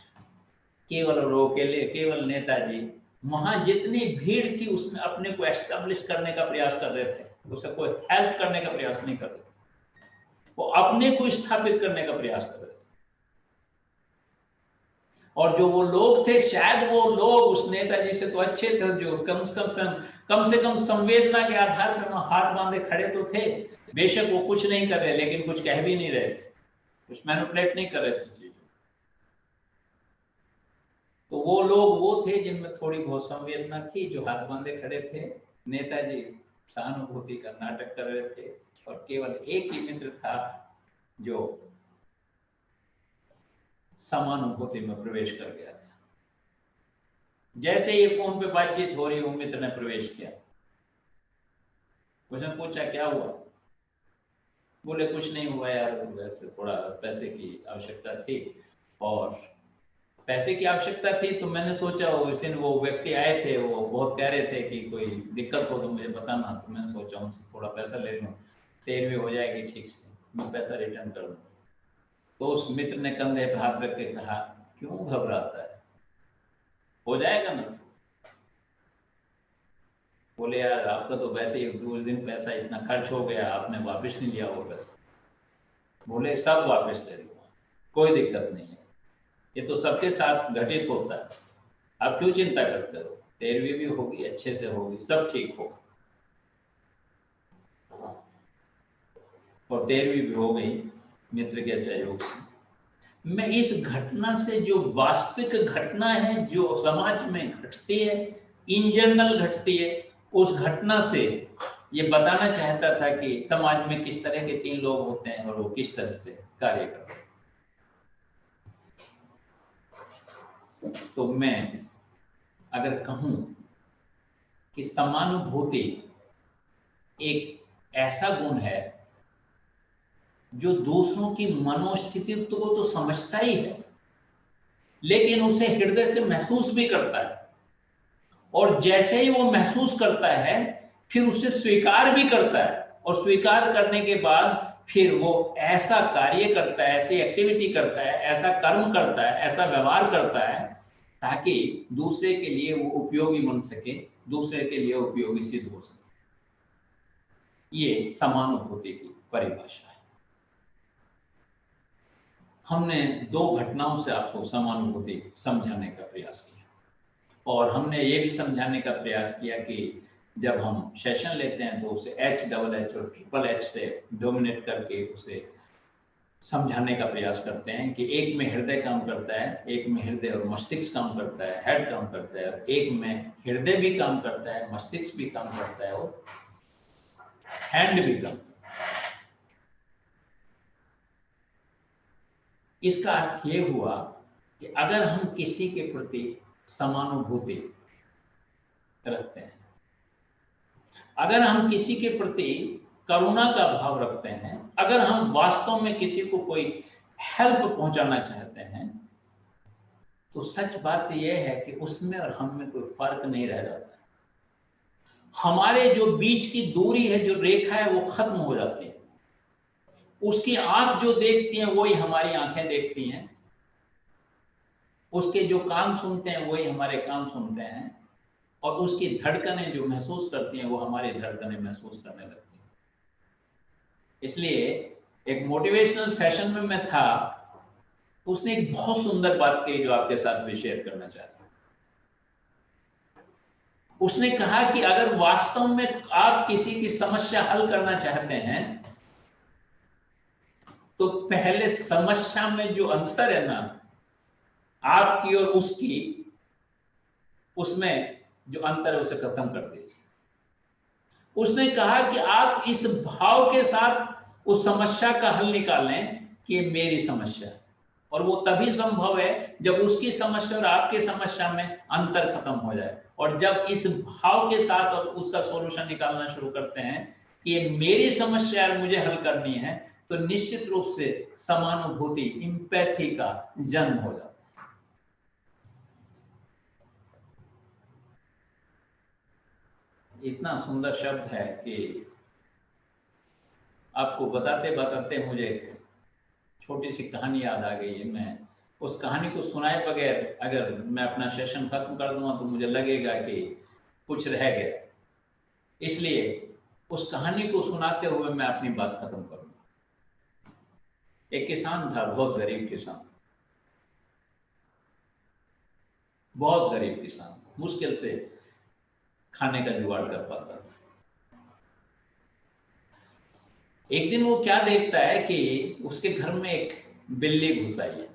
केवल और केवल नेताजी वहां जितनी भीड़ थी उसमें अपने को एस्टेब्लिश करने का प्रयास कर रहे थे, उसे कोई हेल्प करने का प्रयास नहीं कर रहे थे, वो अपने को स्थापित करने का प्रयास कर रहे थे। और जो वो लोग थे, शायद वो लोग उस नेताजी से तो अच्छे थे, जो कम से कम संवेदना के आधार पर हाथ बांधे खड़े तो थे। बेशक वो कुछ नहीं कर रहे, लेकिन कुछ कह भी नहीं रहे थे, कुछ मैनिपुलेट नहीं कर रहे थे चीजें। तो वो लोग वो थे जिनमें थोड़ी बहुत संवेदना थी, जो हाथ बांधे खड़े थे। नेताजी सहानुभूति का नाटक कर रहे थे और केवल एक ही मित्र था जो समानुभूति में प्रवेश कर गया था। जैसे ये फोन पे बातचीत हो रही, वो मित्र ने प्रवेश किया, उसने पूछा क्या हुआ? बोले कुछ नहीं हुआ यार, वैसे थोड़ा पैसे की आवश्यकता थी, और पैसे की आवश्यकता थी तो मैंने सोचा उस दिन वो व्यक्ति आए थे, वो बहुत कह रहे थे कि कोई दिक्कत हो तो मुझे बताना, तो मैंने सोचा उनसे थोड़ा पैसा ले लूँ, 13वीं हो जाएगी ठीक से, मैं पैसा रिटर्न कर दूँ। तो उस मित्र ने कंधे पे हाथ रख के कहा, क्यों घबराता है, हो जाएगा ना। बोले यार आपका तो वैसे ही उस दिन पैसा इतना खर्च हो गया, आपने वापस नहीं लिया वो पैसा। बोले सब वापस ले लूंगा, कोई दिक्कत नहीं है, ये तो सबके साथ घटित होता है, आप क्यों चिंता करते हो, 13वीं भी होगी, अच्छे से होगी, सब ठीक होगा। और 13वीं भी हो गई मित्र के सहयोग से। मैं इस घटना से, जो वास्तविक घटना है जो समाज में घटती है, इन जनरल घटती है, उस घटना से ये बताना चाहता था कि समाज में किस तरह के 3 लोग होते हैं और वो किस तरह से कार्य करते हैं। तो मैं अगर कहूं कि समानुभूति एक ऐसा गुण है जो दूसरों की मनोस्थिति को तो समझता ही है, लेकिन उसे हृदय से महसूस भी करता है, और जैसे ही वो महसूस करता है फिर उसे स्वीकार भी करता है, और स्वीकार करने के बाद फिर वो ऐसा कार्य करता है, ऐसी एक्टिविटी करता है, ऐसा कर्म करता है, ऐसा व्यवहार करता है ताकि दूसरे के लिए वो उपयोगी बन सके, दूसरे के लिए उपयोगी सिद्ध हो सके। ये समानुभूति की परिभाषा है। हमने 2 घटनाओं से आपको समानुभूति समझाने का प्रयास किया, और हमने ये भी समझाने का प्रयास किया कि जब हम सेशन लेते हैं तो उसे HHH और HHH से डोमिनेट करके उसे समझाने का प्रयास करते हैं कि एक में हृदय काम करता है, एक में हृदय और मस्तिष्क काम करता है, हेड काम करता है, और एक में हृदय भी काम करता है, मस्तिष्क भी काम करता है और हैंड भी काम। इसका अर्थ ये हुआ कि अगर हम किसी के प्रति समानुभूति रखते हैं, अगर हम किसी के प्रति करुणा का भाव रखते हैं, अगर हम वास्तव में किसी को कोई हेल्प पहुंचाना चाहते हैं, तो सच बात यह है कि उसमें और हम में कोई फर्क नहीं रह जाता। हमारे जो बीच की दूरी है, जो रेखा है, वो खत्म हो जाती है। उसकी आंख जो देखती है वही हमारी आंखें देखती हैं, उसके जो कान सुनते हैं वही हमारे कान सुनते हैं, और उसकी धड़कनें जो महसूस करती हैं वो हमारी धड़कनें महसूस करने लगती हैं। इसलिए एक मोटिवेशनल सेशन में मैं था, उसने एक बहुत सुंदर बात कही जो आपके साथ भी शेयर करना चाहता हूं। उसने कहा कि अगर वास्तव में आप किसी की समस्या हल करना चाहते हैं तो पहले समस्या में जो अंतर है ना, आपकी और उसकी, उसमें जो अंतर है उसे खत्म कर दीजिए। उसने कहा कि आप इस भाव के साथ उस समस्या का हल निकालें कि मेरी समस्या है और वो तभी संभव है जब उसकी समस्या और आपकी समस्या में अंतर खत्म हो जाए। और जब इस भाव के साथ और उसका सॉल्यूशन निकालना शुरू करते हैं कि ये मेरी समस्या है, मुझे हल करनी है, तो निश्चित रूप से समानुभूति, इंपैथी का जन्म हो जाता है। इतना सुंदर शब्द है कि आपको बताते बताते मुझे छोटी सी कहानी याद आ गई है। मैं उस कहानी को सुनाए बगैर अगर मैं अपना सेशन खत्म कर दूंगा तो मुझे लगेगा कि कुछ रह गया, इसलिए उस कहानी को सुनाते हुए मैं अपनी बात खत्म करूंगा। एक किसान था, बहुत गरीब किसान, बहुत गरीब किसान, मुश्किल से खाने का जुगाड़ कर पाता था। एक दिन वो क्या देखता है कि उसके घर में एक बिल्ली घुस आई है।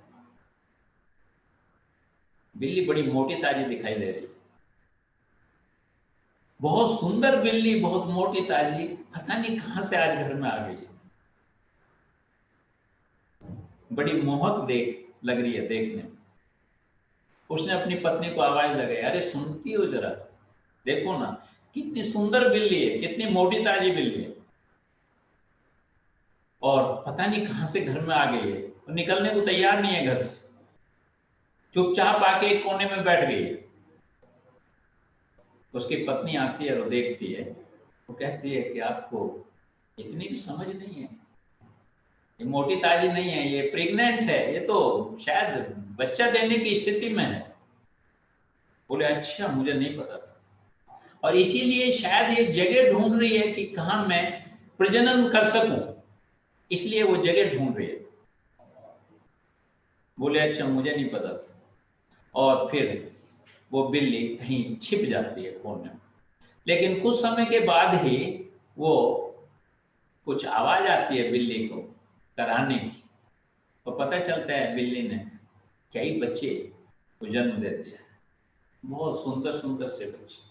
बिल्ली बड़ी मोटी ताजी दिखाई दे रही, बहुत सुंदर बिल्ली, बहुत मोटी ताजी, पता नहीं कहां से आज घर में आ गई है। बड़ी मोहक लग रही है देखने में। उसने अपनी पत्नी को आवाज लगाई, अरे सुनती हो जरा, देखो ना कितनी सुंदर बिल्ली है, कितनी मोटी ताजी बिल्ली है, और पता नहीं कहां से घर में आ गई है, और निकलने को तैयार नहीं है घर से, चुपचाप आके एक कोने में बैठ गई है। उसकी पत्नी आती है और देखती है, वो कहती है कि आपको इतनी भी समझ नहीं है, ये मोटी ताजी नहीं है, ये प्रेग्नेंट है, ये तो शायद बच्चा देने की स्थिति में है। बोले अच्छा, मुझे नहीं पता था, और इसीलिए शायद ये जगह ढूंढ रही है कि कहां मैं प्रजनन कर सकूं, इसलिए वो जगह ढूंढ रही है। बोले अच्छा, मुझे नहीं पता था। और फिर वो बिल्ली कहीं छिप जाती है कोने में। लेकिन कुछ समय के बाद ही वो कुछ आवाज आती है बिल्ली को कराने की, तो पता चलता है बिल्ली ने कई बच्चे को जन्म दे दिया। बहुत सुंदर सुंदर से बच्चे,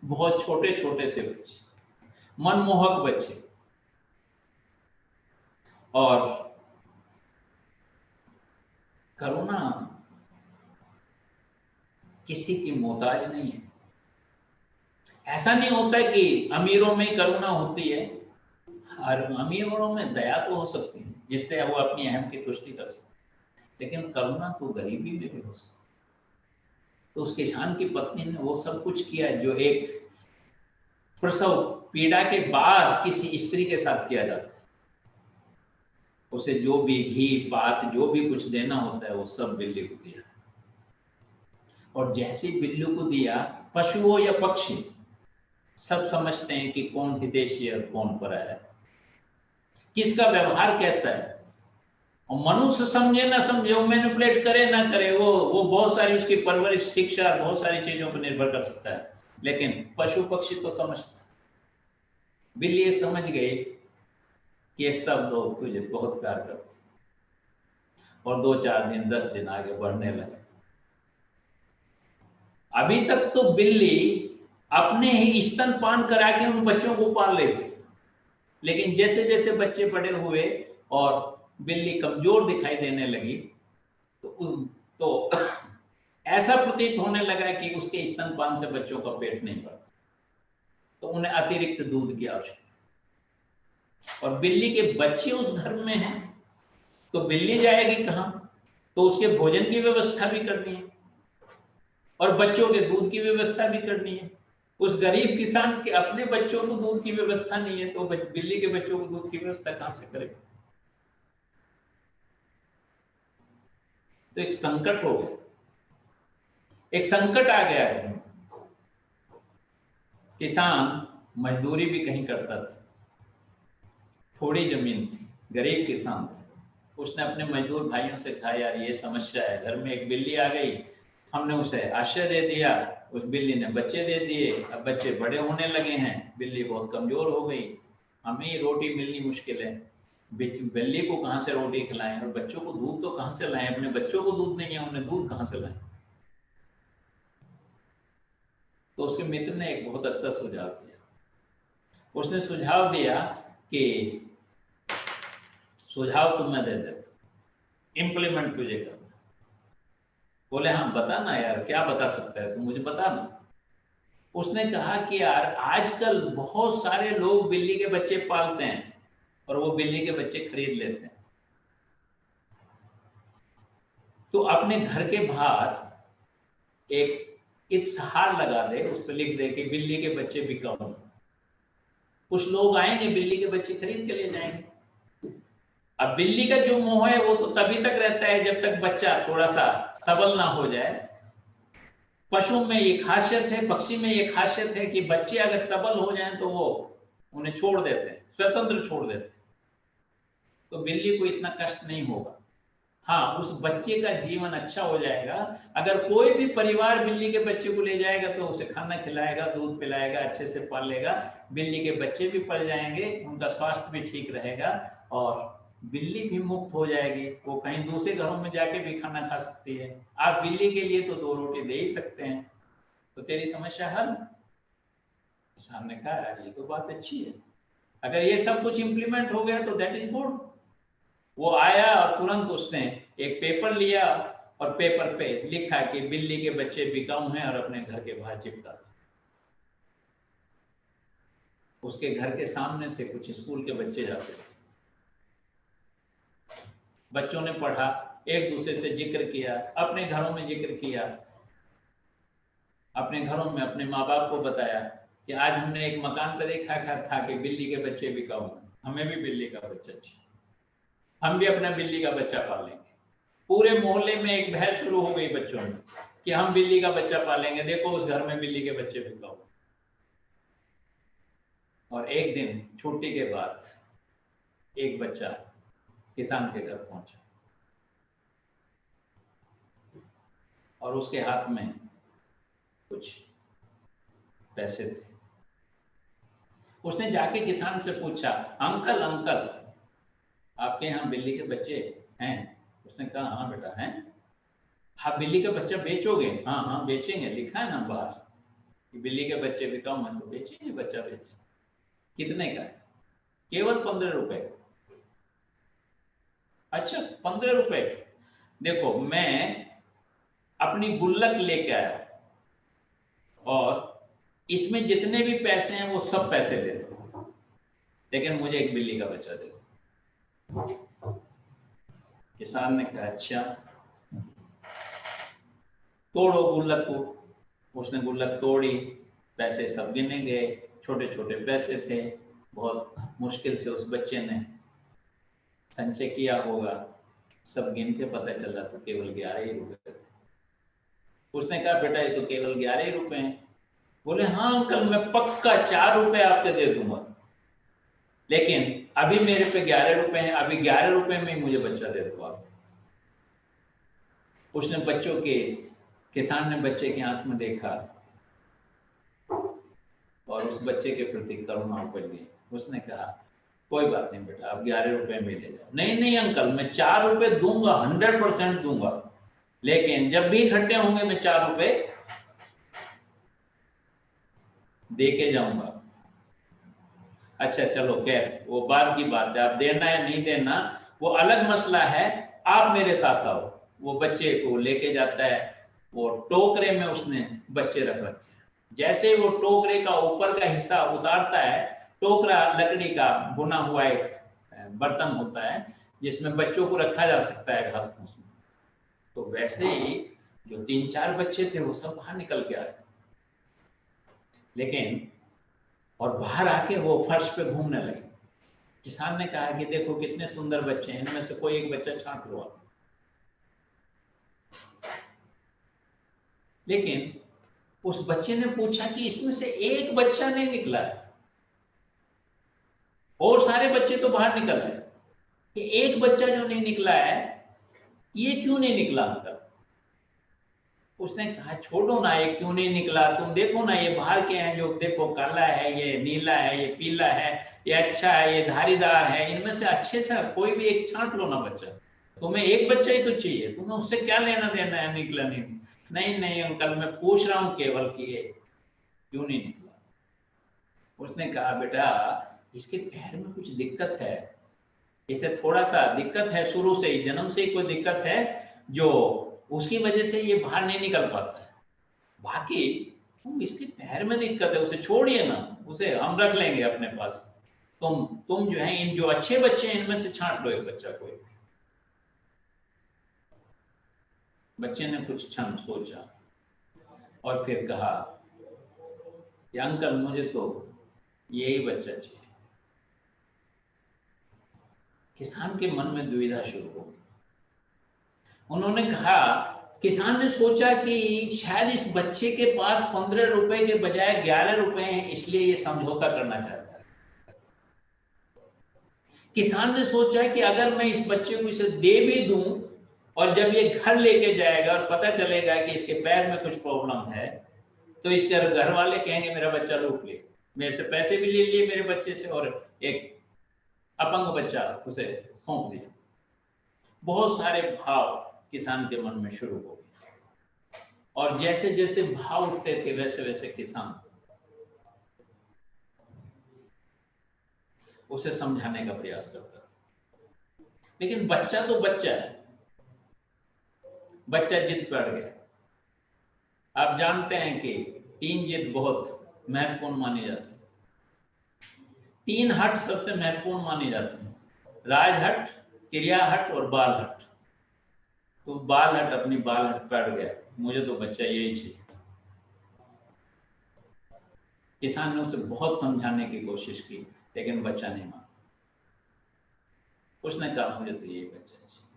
बहुत छोटे छोटे से बच्चे, मनमोहक बच्चे, और करुणा किसी की मोहताज नहीं है। ऐसा नहीं होता कि अमीरों में करुणा होती है, हर अमीरों में दया तो हो सकती है जिससे वो अपनी अहम की तुष्टि कर सकते, लेकिन करुणा तो गरीबी में भी हो सकती है। तो उस किसान की पत्नी ने वो सब कुछ किया जो एक प्रसव पीड़ा के बाद किसी स्त्री के साथ किया जाता है। उसे जो भी घी पात जो भी कुछ देना होता है वो सब बिल्ली को दिया, और जैसे बिल्ली को दिया, पशु हो या पक्षी सब समझते हैं कि कौन हितैषी है और कौन पराया है, किसका व्यवहार कैसा है। और मनुष्य समझे ना समझे, वो मैनिपुलेट करे ना करे, वो बहुत सारी उसकी परवरिश, शिक्षा, बहुत सारी चीजों पर निर्भर कर सकता है, लेकिन पशु पक्षी तो समझता है। बिल्ली समझ गई कि ये सब लोग तुझे बहुत प्यार करते, और 2-4 दिन 10 दिन आगे बढ़ने लगे। अभी तक तो बिल्ली अपने ही स्तनपान करा के उन बच्चों को पाल लेती, लेकिन जैसे जैसे बच्चे बड़े हुए और बिल्ली कमजोर दिखाई देने लगी, तो ऐसा प्रतीत होने लगा कि उसके स्तनपान से बच्चों का पेट नहीं भरता, तो उन्हें अतिरिक्त दूध की आवश्यकता। और बिल्ली के बच्चे उस घर में हैं, तो बिल्ली जाएगी कहां, तो उसके भोजन की व्यवस्था भी करनी है और बच्चों के दूध की व्यवस्था भी करनी है। उस गरीब किसान के अपने बच्चों को दूध की व्यवस्था नहीं है, तो बिल्ली के बच्चों को दूध की व्यवस्था कहां से करेगा। तो एक संकट हो गया, एक संकट आ गया है। किसान मजदूरी भी कहीं करता था, थोड़ी जमीन थी, गरीब किसान था। उसने अपने मजदूर भाइयों से कहा, यार ये समस्या है, घर में एक बिल्ली आ गई, हमने उसे आश्रय दे दिया, उस बिल्ली ने बच्चे दे दिए, अब बच्चे बड़े होने लगे हैं, बिल्ली बहुत कमजोर हो गई, हमें ही रोटी मिलनी मुश्किल है, बिल्ली को कहां से रोटी खिलाएं, और बच्चों को दूध तो कहां से लाएं, अपने बच्चों को दूध नहीं है, उन्हें दूध कहां से लाएं। तो उसके मित्र ने एक बहुत अच्छा सुझाव दिया। उसने सुझाव दिया कि सुझाव तो मैं दे देता, इम्प्लीमेंट तुझे करना। बोले हाँ बता ना यार, क्या बता सकता है तू, मुझे बता ना। उसने कहा कि यार आजकल बहुत सारे लोग बिल्ली के बच्चे पालते हैं और वो बिल्ली के बच्चे खरीद लेते हैं। तो अपने घर के बाहर एक इत्तेहार लगा दे, उस पर लिख दे कि बिल्ली के बच्चे बिकाऊ। कुछ लोग आएंगे, बिल्ली के बच्चे खरीद के ले जाएंगे। अब बिल्ली का जो मोह है वो तो तभी तक रहता है जब तक बच्चा थोड़ा सा सबल ना हो जाए। पशु में ये खासियत है, पक्षी में ये खासियत है कि बच्चे अगर सबल हो जाएं तो वो उन्हें छोड़ देते हैं, स्वतंत्र छोड़ देते हैं। तो बिल्ली को इतना कष्ट नहीं होगा। हाँ, उस बच्चे का जीवन अच्छा हो जाएगा। अगर कोई भी परिवार बिल्ली के बच्चे को ले जाएगा तो उसे खाना खिलाएगा, दूध पिलाएगा, अच्छे से पालेगा, बिल्ली के बच्चे भी पल जाएंगे, उनका स्वास्थ्य भी ठीक रहेगा और बिल्ली भी मुक्त हो जाएगी। वो कहीं दूसरे घरों में जाके भी खाना खा सकती है। आप बिल्ली के लिए तो 2 रोटी दे ही सकते हैं, तो तेरी समस्या हल। किसान ने कहा यार ये तो बात अच्छी है, अगर ये सब कुछ इंप्लीमेंट हो गया तो दैट इज गुड। वो आया और तुरंत उसने एक पेपर लिया और पेपर पे लिखा कि बिल्ली के बच्चे बिकाऊ हैं और अपने घर के बाहर चिपका दिया। उसके घर के सामने से कुछ स्कूल के बच्चे जाते थे, बच्चों ने पढ़ा, एक दूसरे से जिक्र किया, अपने घरों में जिक्र किया, अपने घरों में अपने माँ बाप को बताया कि आज हमने एक मकान पर देखा था कि बिल्ली के बच्चे बिकाऊ हैं, हमें भी बिल्ली का बच्चा चाहिए, हम भी अपना बिल्ली का बच्चा पालेंगे। पूरे मोहल्ले में एक बहस शुरू हो गई बच्चों में कि हम बिल्ली का बच्चा पालेंगे, देखो उस घर में बिल्ली के बच्चे बिकाऊ। और एक दिन छुट्टी के बाद एक बच्चा किसान के घर पहुंचा और उसके हाथ में कुछ पैसे थे। उसने जाके किसान से पूछा, अंकल अंकल आपके यहाँ बिल्ली के बच्चे हैं? उसने कहा हाँ बेटा हैं। हाँ बिल्ली का बच्चा बेचोगे? हाँ हाँ बेचेंगे, लिखा है ना बाहर कि बिल्ली के बच्चे बिकाऊ हैं, तो बेचेंगे, बच्चा बेचेंगे। कितने का है? केवल 15 रुपए। अच्छा 15 रुपए। देखो मैं अपनी गुल्लक लेके आया और इसमें जितने भी पैसे हैं वो सब पैसे दे दो, लेकिन मुझे एक बिल्ली का बच्चा दे दो। किसान ने कहा अच्छा तोड़ो गुल्लक को। उसने गुल्लक तोड़ी, पैसे सब गिने गए, छोटे छोटे पैसे थे। बहुत मुश्किल से उस बच्चे ने संचय किया होगा, सब गिन के पता चला तो केवल 11 ही रुपए थे। उसने कहा बेटा ये तो केवल 11 ही रुपए हैं। बोले हाँ अंकल मैं पक्का 4 रुपए आपके दे दूंगा, लेकिन अभी मेरे पे 11 रुपए हैं, अभी 11 रुपए में ही मुझे बच्चा दे दो आप। उसने बच्चों के किसान ने बच्चे की आंख में देखा और उस बच्चे के प्रति करुणा उपज गई। उसने कहा कोई बात नहीं बेटा, आप 11 रुपए में ले जाओ। नहीं नहीं अंकल मैं 4 रुपए दूंगा, 100% दूंगा, लेकिन जब भी इकट्ठे होंगे मैं 4 रुपए दे के जाऊंगा। अच्छा चलो खैर वो बाद की बात है, आप देना या नहीं देना वो अलग मसला है, आप मेरे साथ आओ। वो बच्चे को लेके जाता है, वो टोकरे में उसने बच्चे रख रखे। जैसे वो टोकरे का ऊपर का हिस्सा उतारता है, टोकरा लकड़ी का बुना हुआ एक बर्तन होता है जिसमें बच्चों को रखा जा सकता है घास फूस में। तो वैसे ही जो 3-4 बच्चे थे वो सब बाहर निकल के आए, लेकिन और बाहर आके वो फर्श पे घूमने लगे। किसान ने कहा कि देखो कितने सुंदर बच्चे हैं, इनमें से कोई एक बच्चा छांट लो आप। लेकिन उस बच्चे ने पूछा कि इसमें से एक बच्चा नहीं निकला है, और सारे बच्चे तो बाहर निकल गए, कि एक बच्चा जो नहीं निकला है ये क्यों नहीं निकला अंकल? उसने कहा छोड़ो ना ये क्यों नहीं निकला, तुम देखो ना ये बाहर के हैं, जो देखो काला है, ये नीला है, ये पीला है, ये अच्छा है, ये धारीदार है, इनमें से अच्छे से कोई भी एक छांट लो ना बच्चा। तुम्हें एक बच्चा ही तो चाहिए, तुम्हें उससे क्या लेना देना है निकला नहीं। नहीं नहीं अंकल मैं पूछ रहा हूं केवल कि ये क्यों नहीं निकला। उसने कहा बेटा इसके पैर में कुछ दिक्कत है, इसे थोड़ा सा दिक्कत है, शुरू से ही जन्म से ही कोई दिक्कत है जो उसकी वजह से ये बाहर नहीं निकल पाता है। बाकी तुम इसके पैर में दिक्कत है, उसे छोड़िए ना, उसे हम रख लेंगे अपने पास। तुम जो है इन जो अच्छे बच्चे हैं इनमें से छांट लो एक बच्चा कोई। बच्चे ने कुछ क्षण सोचा और फिर कहा कि अंकल मुझे तो यही बच्चा चाहिए। किसान के मन में दुविधा शुरू हो गई। उन्होंने कहा, किसान ने सोचा कि शायद इस बच्चे के पास 15 रुपए के बजाय 11 रुपए हैं, इसलिए ये समझौता करना चाहता है। किसान ने सोचा कि अगर मैं इस बच्चे को इसे दे भी दूं और जब ये घर लेके जाएगा और पता चलेगा कि इसके पैर में कुछ प्रॉब्लम है, तो इसके घर वाले कहेंगे मेरा बच्चा लूट लिया, मेरे से पैसे भी ले लिए मेरे बच्चे से और एक अपंग बच्चा उसे सौंप दिया। बहुत सारे भाव किसान के मन में शुरू हो गए और जैसे जैसे भाव उठते थे वैसे वैसे किसान उसे समझाने का प्रयास करता था। लेकिन बच्चा तो बच्चा है, बच्चा जिद पर अड़ गया। आप जानते हैं कि 3 जिद बहुत महत्वपूर्ण मानी जाती है। 3 हट सबसे महत्वपूर्ण मानी जाती है, राजहट, क्रियाहट और बाल हट। तो बाल हट अपनी बाल हट पर अड़ गया, मुझे तो बच्चा यही चाहिए। किसान ने उसे बहुत समझाने की कोशिश की लेकिन बच्चा नहीं माना। उसने कहा मुझे तो यही बच्चा चाहिए।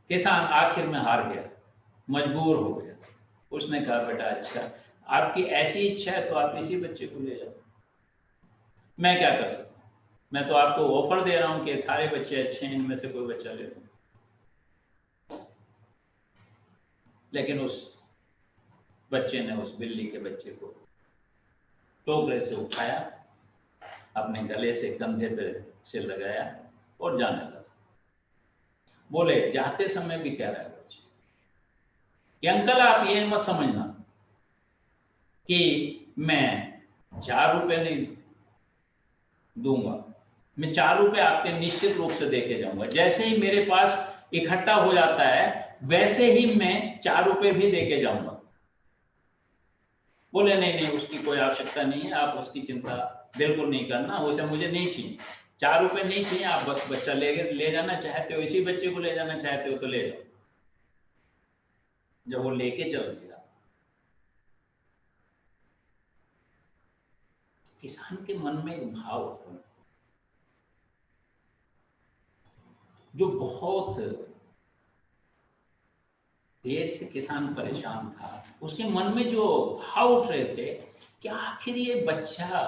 किसान आखिर में हार गया, मजबूर हो गया। उसने कहा बेटा अच्छा, आपकी ऐसी इच्छा है तो आप इसी बच्चे को ले जाओ, मैं क्या कर सकता हूं, मैं तो आपको ऑफर दे रहा हूं कि सारे बच्चे अच्छे हैं, इनमें से कोई बच्चा ले लो। लेकिन उस बच्चे ने उस बिल्ली के बच्चे को टोकरे से उठाया, अपने गले से कंधे पे से लगाया और जाने लगा। बोले जाते समय भी कह रहा है बच्चे कि अंकल आप ये मत समझना कि मैं 4 रुपए नहीं दूंगा, मैं 4 रुपए आपके निश्चित रूप से देके जाऊंगा। जैसे ही मेरे पास इकट्ठा हो जाता है वैसे ही मैं 4 रुपए भी देके जाऊंगा। बोले नहीं नहीं उसकी कोई आवश्यकता नहीं है, आप उसकी चिंता बिल्कुल नहीं करना, उसे मुझे नहीं चाहिए, 4 रुपए नहीं चाहिए, आप बस बच्चा ले जाना चाहते हो, इसी बच्चे को ले जाना चाहते हो तो ले जाओ। जब वो लेके चल गया, किसान के मन में एक भाव उत्पन्न जो बहुत देर से किसान परेशान था, उसके मन में जो भाव उठ रहे थे कि आखिर ये बच्चा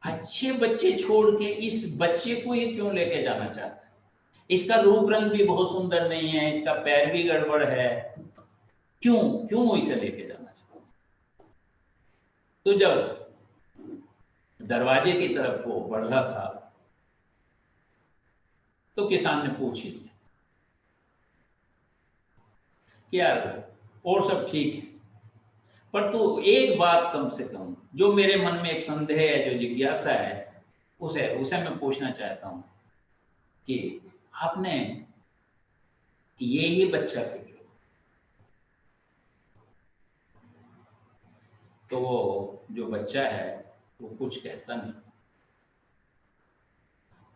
अच्छे बच्चे छोड़ के इस बच्चे को ही क्यों लेके जाना चाहता है, इसका रूप रंग भी बहुत सुंदर नहीं है, इसका पैर भी गड़बड़ है, क्यों क्यों इसे लेके जाना चाहता। तो जब दरवाजे की तरफ वो बढ़ रहा था तो किसान ने पूछ ही लिया कि यार और सब ठीक है, पर तू एक बात कम से कम जो मेरे मन में एक संदेह है, जो जिज्ञासा है, उसे उसे मैं पूछना चाहता हूं कि आपने ये ही बच्चा क्यों चुना। तो वो जो बच्चा है वो कुछ कहता नहीं,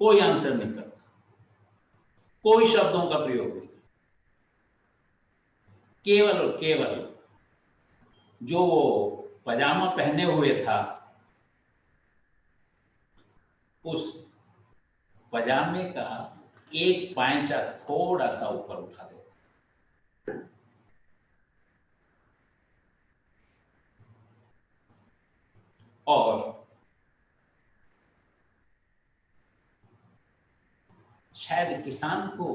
कोई आंसर नहीं करता, कोई शब्दों का प्रयोग नहीं, केवल और केवल जो वो पजामा पहने हुए था उस पजामे का एक पांचा थोड़ा सा ऊपर उठा देता और शायद किसान को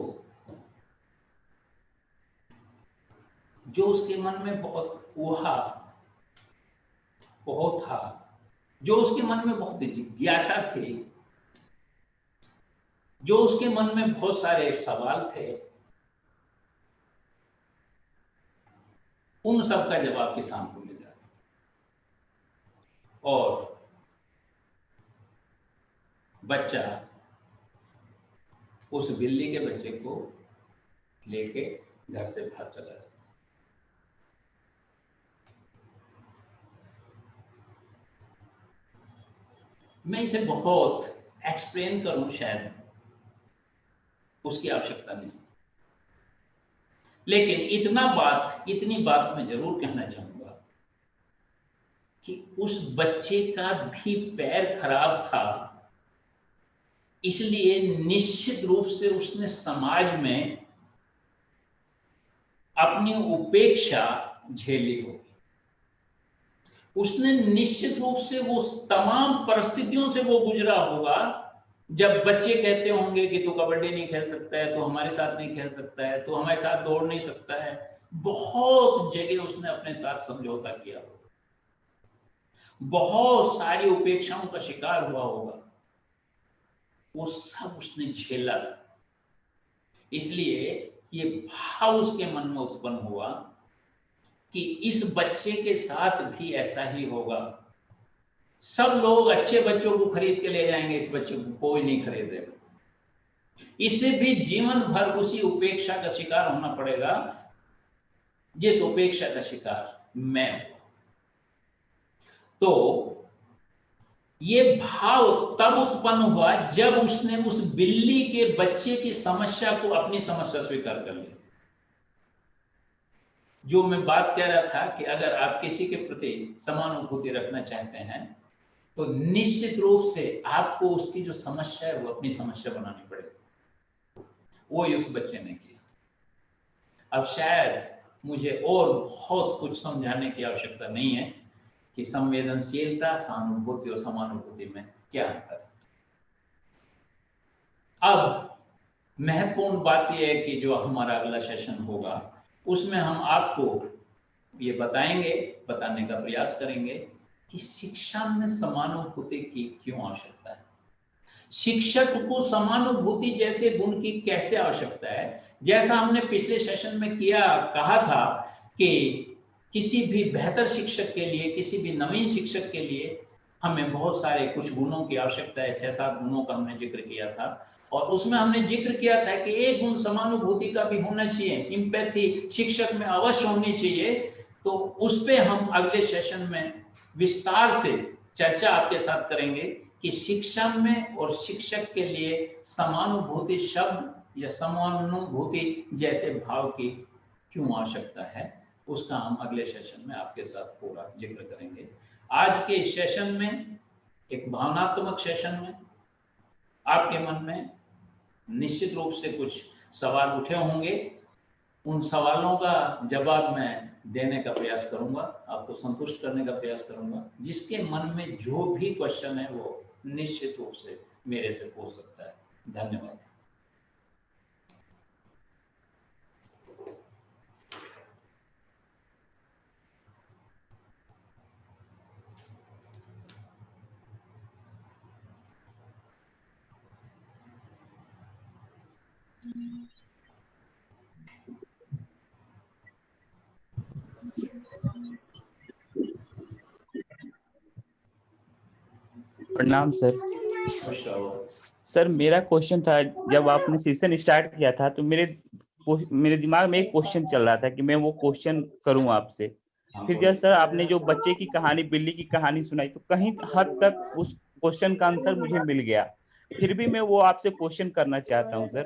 जो उसके मन में बहुत ऊहा बहुत था, जो उसके मन में बहुत जिज्ञासा थी, जो उसके मन में बहुत सारे सवाल थे, उन सब का जवाब किसान को मिल जाता और बच्चा उस बिल्ली के बच्चे को लेके घर से बाहर चला जाता। मैं इसे बहुत एक्सप्लेन करूं शायद उसकी आवश्यकता नहीं, लेकिन इतनी बात मैं जरूर कहना चाहूंगा कि उस बच्चे का भी पैर खराब था, इसलिए निश्चित रूप से उसने समाज में अपनी उपेक्षा झेली होगी। उसने निश्चित रूप से वो तमाम परिस्थितियों से वो गुजरा होगा, जब बच्चे कहते होंगे कि तू कबड्डी नहीं खेल सकता है, तू हमारे साथ नहीं खेल सकता है, तू हमारे साथ दौड़ नहीं सकता है। बहुत जगह उसने अपने साथ समझौता किया होगा, बहुत सारी उपेक्षाओं का शिकार हुआ होगा, वो सब उसने झेला था। इसलिए ये भाव उसके मन में उत्पन्न हुआ कि इस बच्चे के साथ भी ऐसा ही होगा। सब लोग अच्छे बच्चों को खरीद के ले जाएंगे, इस बच्चे को कोई नहीं खरीदेगा। इसे भी जीवन भर उसी उपेक्षा का शिकार होना पड़ेगा जिस उपेक्षा का शिकार मैं हूं। तो ये भाव तब उत्पन्न हुआ जब उसने उस बिल्ली के बच्चे की समस्या को अपनी समस्या स्वीकार कर ली। जो मैं बात कह रहा था कि अगर आप किसी के प्रति समानुभूति रखना चाहते हैं तो निश्चित रूप से आपको उसकी जो समस्या है वो अपनी समस्या बनानी पड़ेगी। वो ही उस बच्चे ने किया। अब शायद मुझे और बहुत कुछ समझाने की आवश्यकता नहीं है कि संवेदनशीलता, सहानुभूति और समानुभूति में क्या अंतर है। अब महत्वपूर्ण बात यह है कि जो हमारा अगला सेशन होगा उसमें हम आपको ये बताने का प्रयास करेंगे कि शिक्षा में समानुभूति की क्यों आवश्यकता है, शिक्षक को समानुभूति जैसे गुण की कैसे आवश्यकता है। जैसा हमने पिछले सेशन में कहा था कि किसी भी बेहतर शिक्षक के लिए, किसी भी नवीन शिक्षक के लिए हमें बहुत सारे कुछ गुणों की आवश्यकता है। 6-7 गुणों का हमने जिक्र किया था और उसमें हमने जिक्र किया था कि एक गुण समानुभूति का भी होना चाहिए, एम्पैथी शिक्षक में अवश्य होनी चाहिए। तो उस पे हम अगले सेशन में विस्तार से चर्चा आपके साथ करेंगे कि शिक्षा में और शिक्षक के लिए समानुभूति शब्द या समानुभूति जैसे भाव की क्यों आवश्यकता है, उसका हम अगले सेशन में आपके साथ पूरा जिक्र करेंगे। आज के इस सेशन में, एक भावनात्मक सेशन में, आपके मन में निश्चित रूप से कुछ सवाल उठे होंगे। उन सवालों का जवाब मैं देने का प्रयास करूंगा, आपको संतुष्ट करने का प्रयास करूंगा। जिसके मन में जो भी क्वेश्चन है वो निश्चित रूप से मेरे से पूछ सकता है। धन्यवाद। प्रणाम सर। सर मेरा क्वेश्चन था, जब आपने सेशन स्टार्ट किया था तो मेरे दिमाग में एक क्वेश्चन चल रहा था कि मैं वो क्वेश्चन करूं आपसे। फिर जब सर आपने जो बच्चे की कहानी, बिल्ली की कहानी सुनाई तो कहीं हद तक उस क्वेश्चन का आंसर मुझे मिल गया। फिर भी मैं वो आपसे क्वेश्चन करना चाहता हूं सर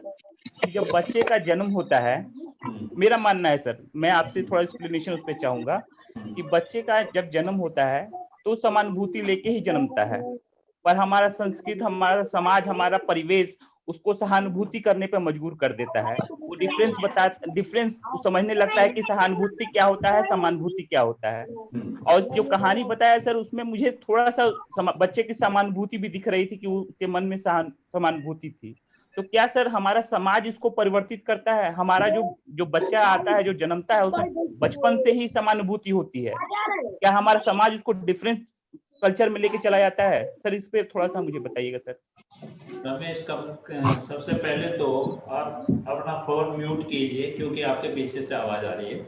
कि जब बच्चे का जन्म होता है, मेरा मानना है सर, मैं आपसे थोड़ा एक्सप्लेनेशन उस पर चाहूंगा कि बच्चे का जब जन्म होता है तो समानुभूति लेके ही जन्मता है, पर हमारा संस्कृत, हमारा समाज, हमारा परिवेश उसको सहानुभूति करने पे मजबूर कर देता है। वो डिफरेंस समझने लगता है कि सहानुभूति क्या होता है, समानुभूति क्या होता है। और जो कहानी बताया सर उसमें मुझे थोड़ा सा बच्चे की समानुभूति भी दिख रही थी कि उसके मन में समानुभूति थी। तो क्या सर हमारा समाज इसको परिवर्तित करता है? हमारा जो बच्चा आता है, जो जन्मता है, उसमें बचपन से ही समानुभूति होती है? क्या हमारा समाज उसको डिफरेंट कल्चर में लेके चला जाता है? सर इस पे थोड़ा सा मुझे बताइएगा सर। रमेश, सबसे पहले तो आप अपना फोन म्यूट कीजिए क्योंकि आपके पीछे से आवाज आ रही है।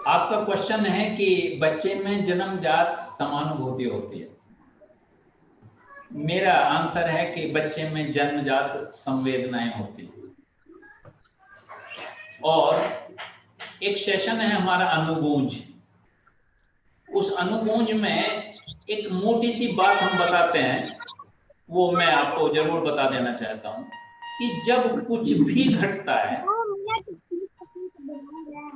आपका क्वेश्चन है कि बच्चे में जन्मजात समानुभूति होती है। मेरा आंसर है कि बच्चे में जन्मजात संवेदनाएं होती हैं। और एक सेशन है हमारा अनुगूंज, उस अनुगूंज में एक मोटी सी बात हम बताते हैं, वो मैं आपको जरूर बता देना चाहता हूं कि जब कुछ भी घटता है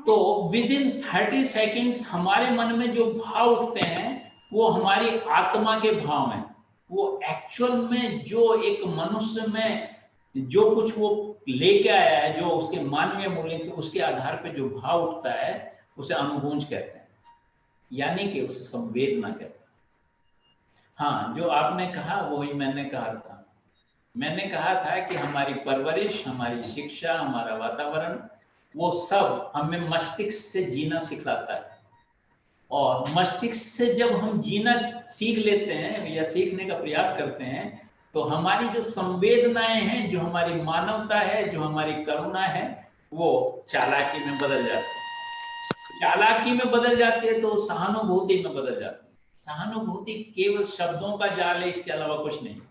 तो विद इन 30 सेकेंड्स हमारे मन में जो भाव उठते हैं वो हमारी आत्मा के भाव हैं। वो एक्चुअल में जो एक मनुष्य में जो कुछ वो लेके आया है, जो उसके मानवीय मूल्य के उसके आधार पे जो भाव उठता है उसे अनुगूंज कहते हैं, यानी कि उसे संवेदना कहते हैं। हाँ, जो आपने कहा वही मैंने कहा था। मैंने कहा था कि हमारी परवरिश, हमारी शिक्षा, हमारा वातावरण, वो सब हमें मस्तिष्क से जीना सिखाता है। और मस्तिष्क से जब हम जीना सीख लेते हैं या सीखने का प्रयास करते हैं तो हमारी जो संवेदनाएं हैं, जो हमारी मानवता है, जो हमारी करुणा है, वो चालाकी में बदल जाती है। चालाकी में बदल जाती है तो सहानुभूति में बदल जाती है। सहानुभूति केवल शब्दों का जाल है, इसके अलावा कुछ नहीं।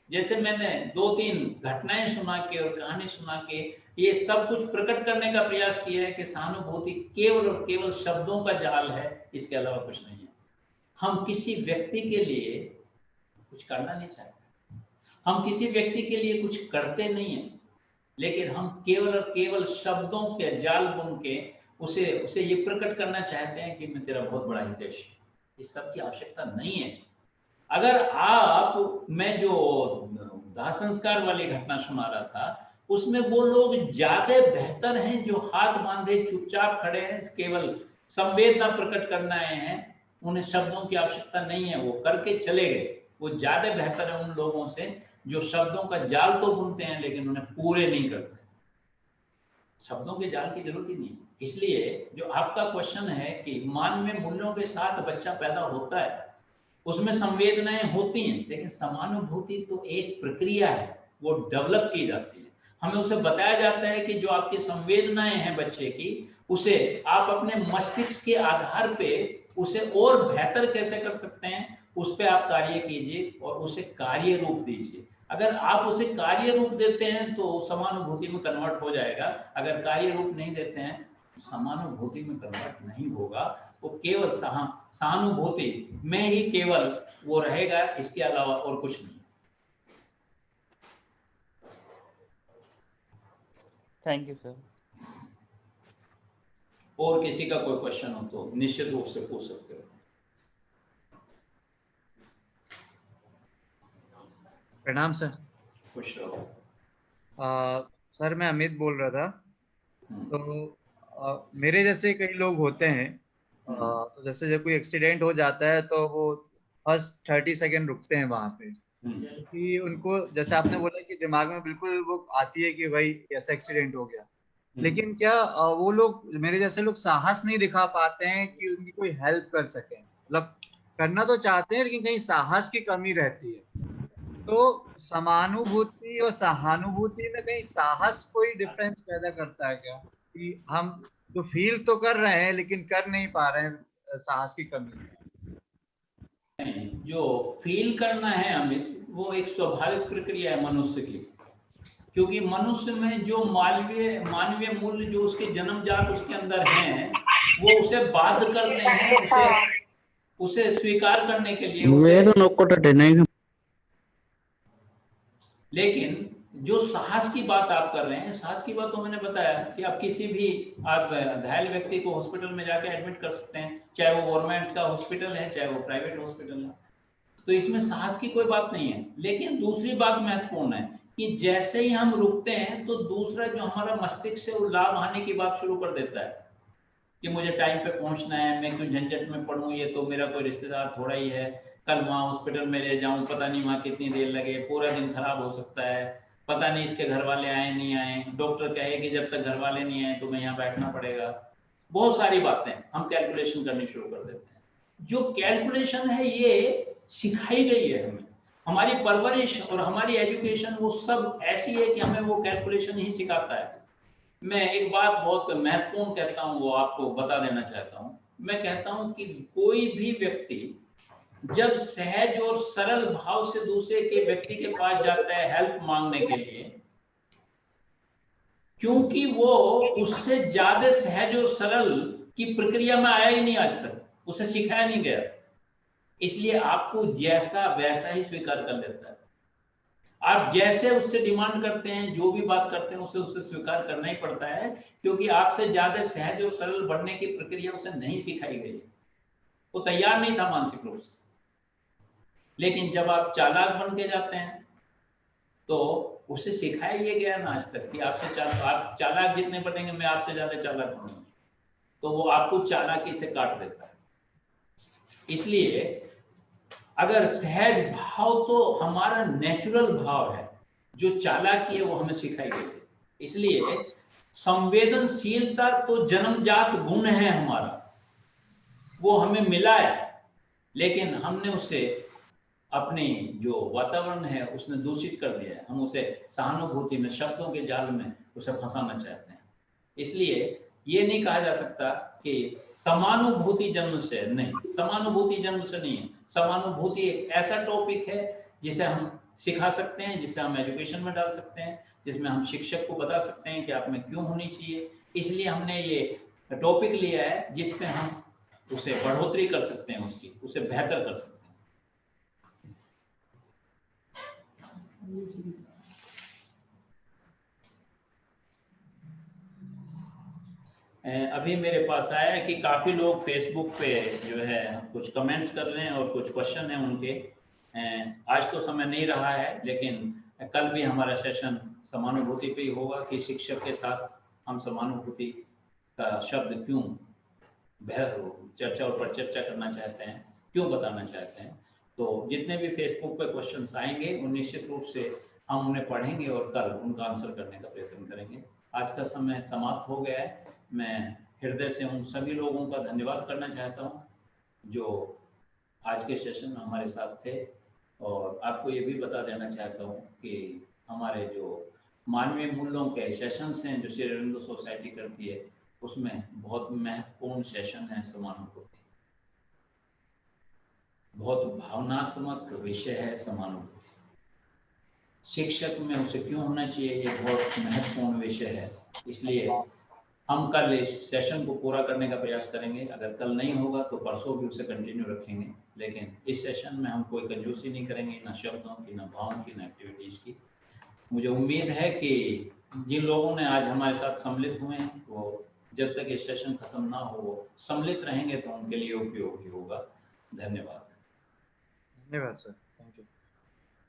जैसे मैंने 2-3 घटनाएं सुना के और कहानी सुना के ये सब कुछ प्रकट करने का प्रयास किया है कि सहानुभूति केवल और केवल शब्दों का जाल है, इसके अलावा कुछ नहीं है। हम किसी व्यक्ति के लिए कुछ करना नहीं चाहते, हम किसी व्यक्ति के लिए कुछ करते नहीं है, लेकिन हम केवल और केवल शब्दों के जाल बुन के उसे ये प्रकट करना चाहते हैं कि मैं तेरा बहुत बड़ा हितैषी। इस सब की आवश्यकता नहीं है। अगर आप, मैं जो दाह संस्कार वाली घटना सुना रहा था उसमें वो लोग ज्यादा बेहतर हैं जो हाथ बांधे चुपचाप खड़े हैं, केवल संवेदना प्रकट करना आए हैं, उन्हें शब्दों की आवश्यकता नहीं है, वो करके चले गए। वो ज्यादा बेहतर है उन लोगों से जो शब्दों का जाल तो बुनते हैं लेकिन उन्हें पूरे नहीं करते। शब्दों के जाल की जरूरत ही नहीं। इसलिए जो आपका क्वेश्चन है कि मानवीय मूल्यों के साथ बच्चा पैदा होता है, उसमें संवेदनाएं होती हैं, लेकिन समानुभूति तो एक प्रक्रिया है, वो डेवलप की जाती है। हमें उसे बताया जाता है कि जो आपकी संवेदनाएं हैं बच्चे की, उसे आप अपने मस्तिष्क के आधार पे उसे और बेहतर कैसे कर सकते हैं, उस पर आप कार्य कीजिए और उसे कार्य रूप दीजिए। अगर आप उसे कार्य रूप देते हैं तो समानुभूति में कन्वर्ट हो जाएगा, अगर कार्य रूप नहीं देते हैं समानुभूति में कन्वर्ट नहीं होगा, वो केवल सहानुभूति में ही केवल वो रहेगा, इसके अलावा और कुछ नहीं। Thank you sir. और किसी का कोई क्वेश्चन हो तो निश्चित रूप से पूछ सकते हो। प्रणाम सर। खुश रहो। सर मैं अमित बोल रहा था। तो मेरे जैसे कई लोग होते हैं, तो जैसे जब कोई एक्सीडेंट हो जाता है तो वो फर्स्ट 30 सेकेंड रुकते हैं वहां पे, क्योंकि उनको जैसे आपने बोला कि दिमाग में बिल्कुल वो आती है कि भाई ऐसा एक्सीडेंट हो गया, लेकिन क्या वो लोग, मेरे जैसे लोग साहस नहीं दिखा पाते हैं कि उनकी कोई हेल्प कर सके। मतलब करना तो चाहते हैं लेकिन कहीं साहस की कमी रहती है। तो समानुभूति और सहानुभूति में कहीं साहस कोई डिफरेंस पैदा करता है क्या, कि हम तो फील तो कर रहे हैं लेकिन कर नहीं पा रहे हैं, साहस की कमी? जो फील करना है अमित, वो एक स्वाभाविक प्रक्रिया है मनुष्य की, क्योंकि मनुष्य में जो मानवीय मूल्य जो उसके जन्मजात उसके अंदर हैं, वो उसे बाध्य करते हैं उसे स्वीकार करने के लिए लेकिन जो साहस की बात आप कर रहे हैं, साहस की बात तो मैंने बताया कि आप किसी भी घायल व्यक्ति को हॉस्पिटल में जाके एडमिट कर सकते हैं, चाहे वो गवर्नमेंट का हॉस्पिटल है चाहे वो प्राइवेट हॉस्पिटल है, तो इसमें साहस की कोई बात नहीं है। लेकिन दूसरी बात महत्वपूर्ण है कि जैसे ही हम रुकते हैं तो दूसरा जो हमारा मस्तिष्क से वो लाभ आने की बात शुरू कर देता है कि मुझे टाइम पे पहुंचना है, मैं क्यों झंझट में पड़ूं, ये तो मेरा कोई रिश्तेदार थोड़ा ही है, कल वहां हॉस्पिटल में ले जाऊं, पता नहीं वहां कितनी देर लगे, पूरा दिन खराब हो सकता है, पता नहीं इसके घर वाले आए नहीं आए, डॉक्टर कहे कि जब तक घर वाले नहीं आए तो मैं यहाँ बैठना पड़ेगा। बहुत सारी बातें हम कैलकुलेशन करनी शुरू कर देते हैं। जो कैलकुलेशन है ये सिखाई गई है हमें, हमारी परवरिश और हमारी एजुकेशन वो सब ऐसी है कि हमें वो कैलकुलेशन ही सिखाता है। मैं एक बात बहुत महत्वपूर्ण कहता हूं, वो आपको बता देना चाहता हूं। मैं कहता हूं कि कोई भी व्यक्ति जब सहज और सरल भाव से दूसरे के व्यक्ति के पास जाता है हेल्प मांगने के लिए, क्योंकि वो उससे ज्यादा सहज और सरल की प्रक्रिया में आया ही नहीं आज तक, उसे सिखाया नहीं गया, इसलिए आपको जैसा वैसा ही स्वीकार कर लेता है। आप जैसे उससे डिमांड करते हैं, जो भी बात करते हैं, उसे उससे स्वीकार करना ही पड़ता है, क्योंकि आपसे ज्यादा सहज और सरल बढ़ने की प्रक्रिया उसे नहीं सिखाई गई, वो तैयार नहीं था मानसिक रूप से। लेकिन जब आप चालाक बन के जाते हैं तो उसे सिखाया ये गया ना आज तक कि आप चालाक जितने बनेंगे मैं आपसे ज्यादा चालाक बनूंगा, तो वो आपको चालाकी से काट देता है। इसलिए अगर सहज भाव तो हमारा नेचुरल भाव है, जो चालाकी है वो हमें सिखाई गई है। इसलिए संवेदनशीलता तो जन्मजात गुण है हमारा, वो हमें मिला है, लेकिन हमने उसे अपने जो वातावरण है उसने दूषित कर दिया है। हम उसे सहानुभूति में, शब्दों के जाल में उसे फंसाना चाहते हैं। इसलिए ये नहीं कहा जा सकता कि समानुभूति जन्म से, नहीं, समानुभूति जन्म से नहीं है। समानुभूति एक ऐसा टॉपिक है जिसे हम सिखा सकते हैं, जिसे हम एजुकेशन में डाल सकते हैं, जिसमें हम शिक्षक को बता सकते हैं कि आप में क्यों होनी चाहिए। इसलिए हमने ये टॉपिक लिया है जिसमें हम उसे बढ़ोतरी कर सकते हैं, उसकी उसे बेहतर कर सकते हैं। अभी मेरे पास आया है कि काफी लोग फेसबुक पे जो है कुछ कमेंट्स कर रहे हैं और कुछ क्वेश्चन हैं उनके। आज तो समय नहीं रहा है, लेकिन कल भी हमारा सेशन समानुभूति पे ही होगा कि शिक्षक के साथ हम समानुभूति का शब्द क्यों चर्चा पर चर्चा करना चाहते हैं, क्यों बताना चाहते हैं। तो जितने भी फेसबुक पे क्वेश्चंस आएंगे वो निश्चित रूप से हम उन्हें पढ़ेंगे और कल उनका आंसर करने का प्रयत्न करेंगे। आज का समय समाप्त हो गया है। मैं हृदय से उन सभी लोगों का धन्यवाद करना चाहता हूं जो आज के सेशन में हमारे साथ थे, और आपको ये भी बता देना चाहता हूं कि हमारे जो मानवीय मूल्यों के सेशंस हैं जो श्री अरविंदो सोसाइटी करती है, उसमें बहुत महत्वपूर्ण सेशन है समानुभूति। बहुत भावनात्मक विषय है समानुभूति। शिक्षक में उसे क्यों होना चाहिए, ये बहुत महत्वपूर्ण विषय है। इसलिए हम कल इस सेशन को पूरा करने का प्रयास करेंगे। अगर कल नहीं होगा तो परसों भी उसे कंटिन्यू रखेंगे, लेकिन इस सेशन में हम कोई कंजूसी नहीं करेंगे, ना शब्दों की, ना भावों की, ना एक्टिविटीज की। मुझे उम्मीद है कि जिन लोगों ने आज हमारे साथ सम्मिलित हुए हैं वो जब तक ये सेशन खत्म ना हो वो सम्मिलित रहेंगे तो उनके लिए उपयोगी होगा। धन्यवाद। धन्यवाद सर, थैंक यू।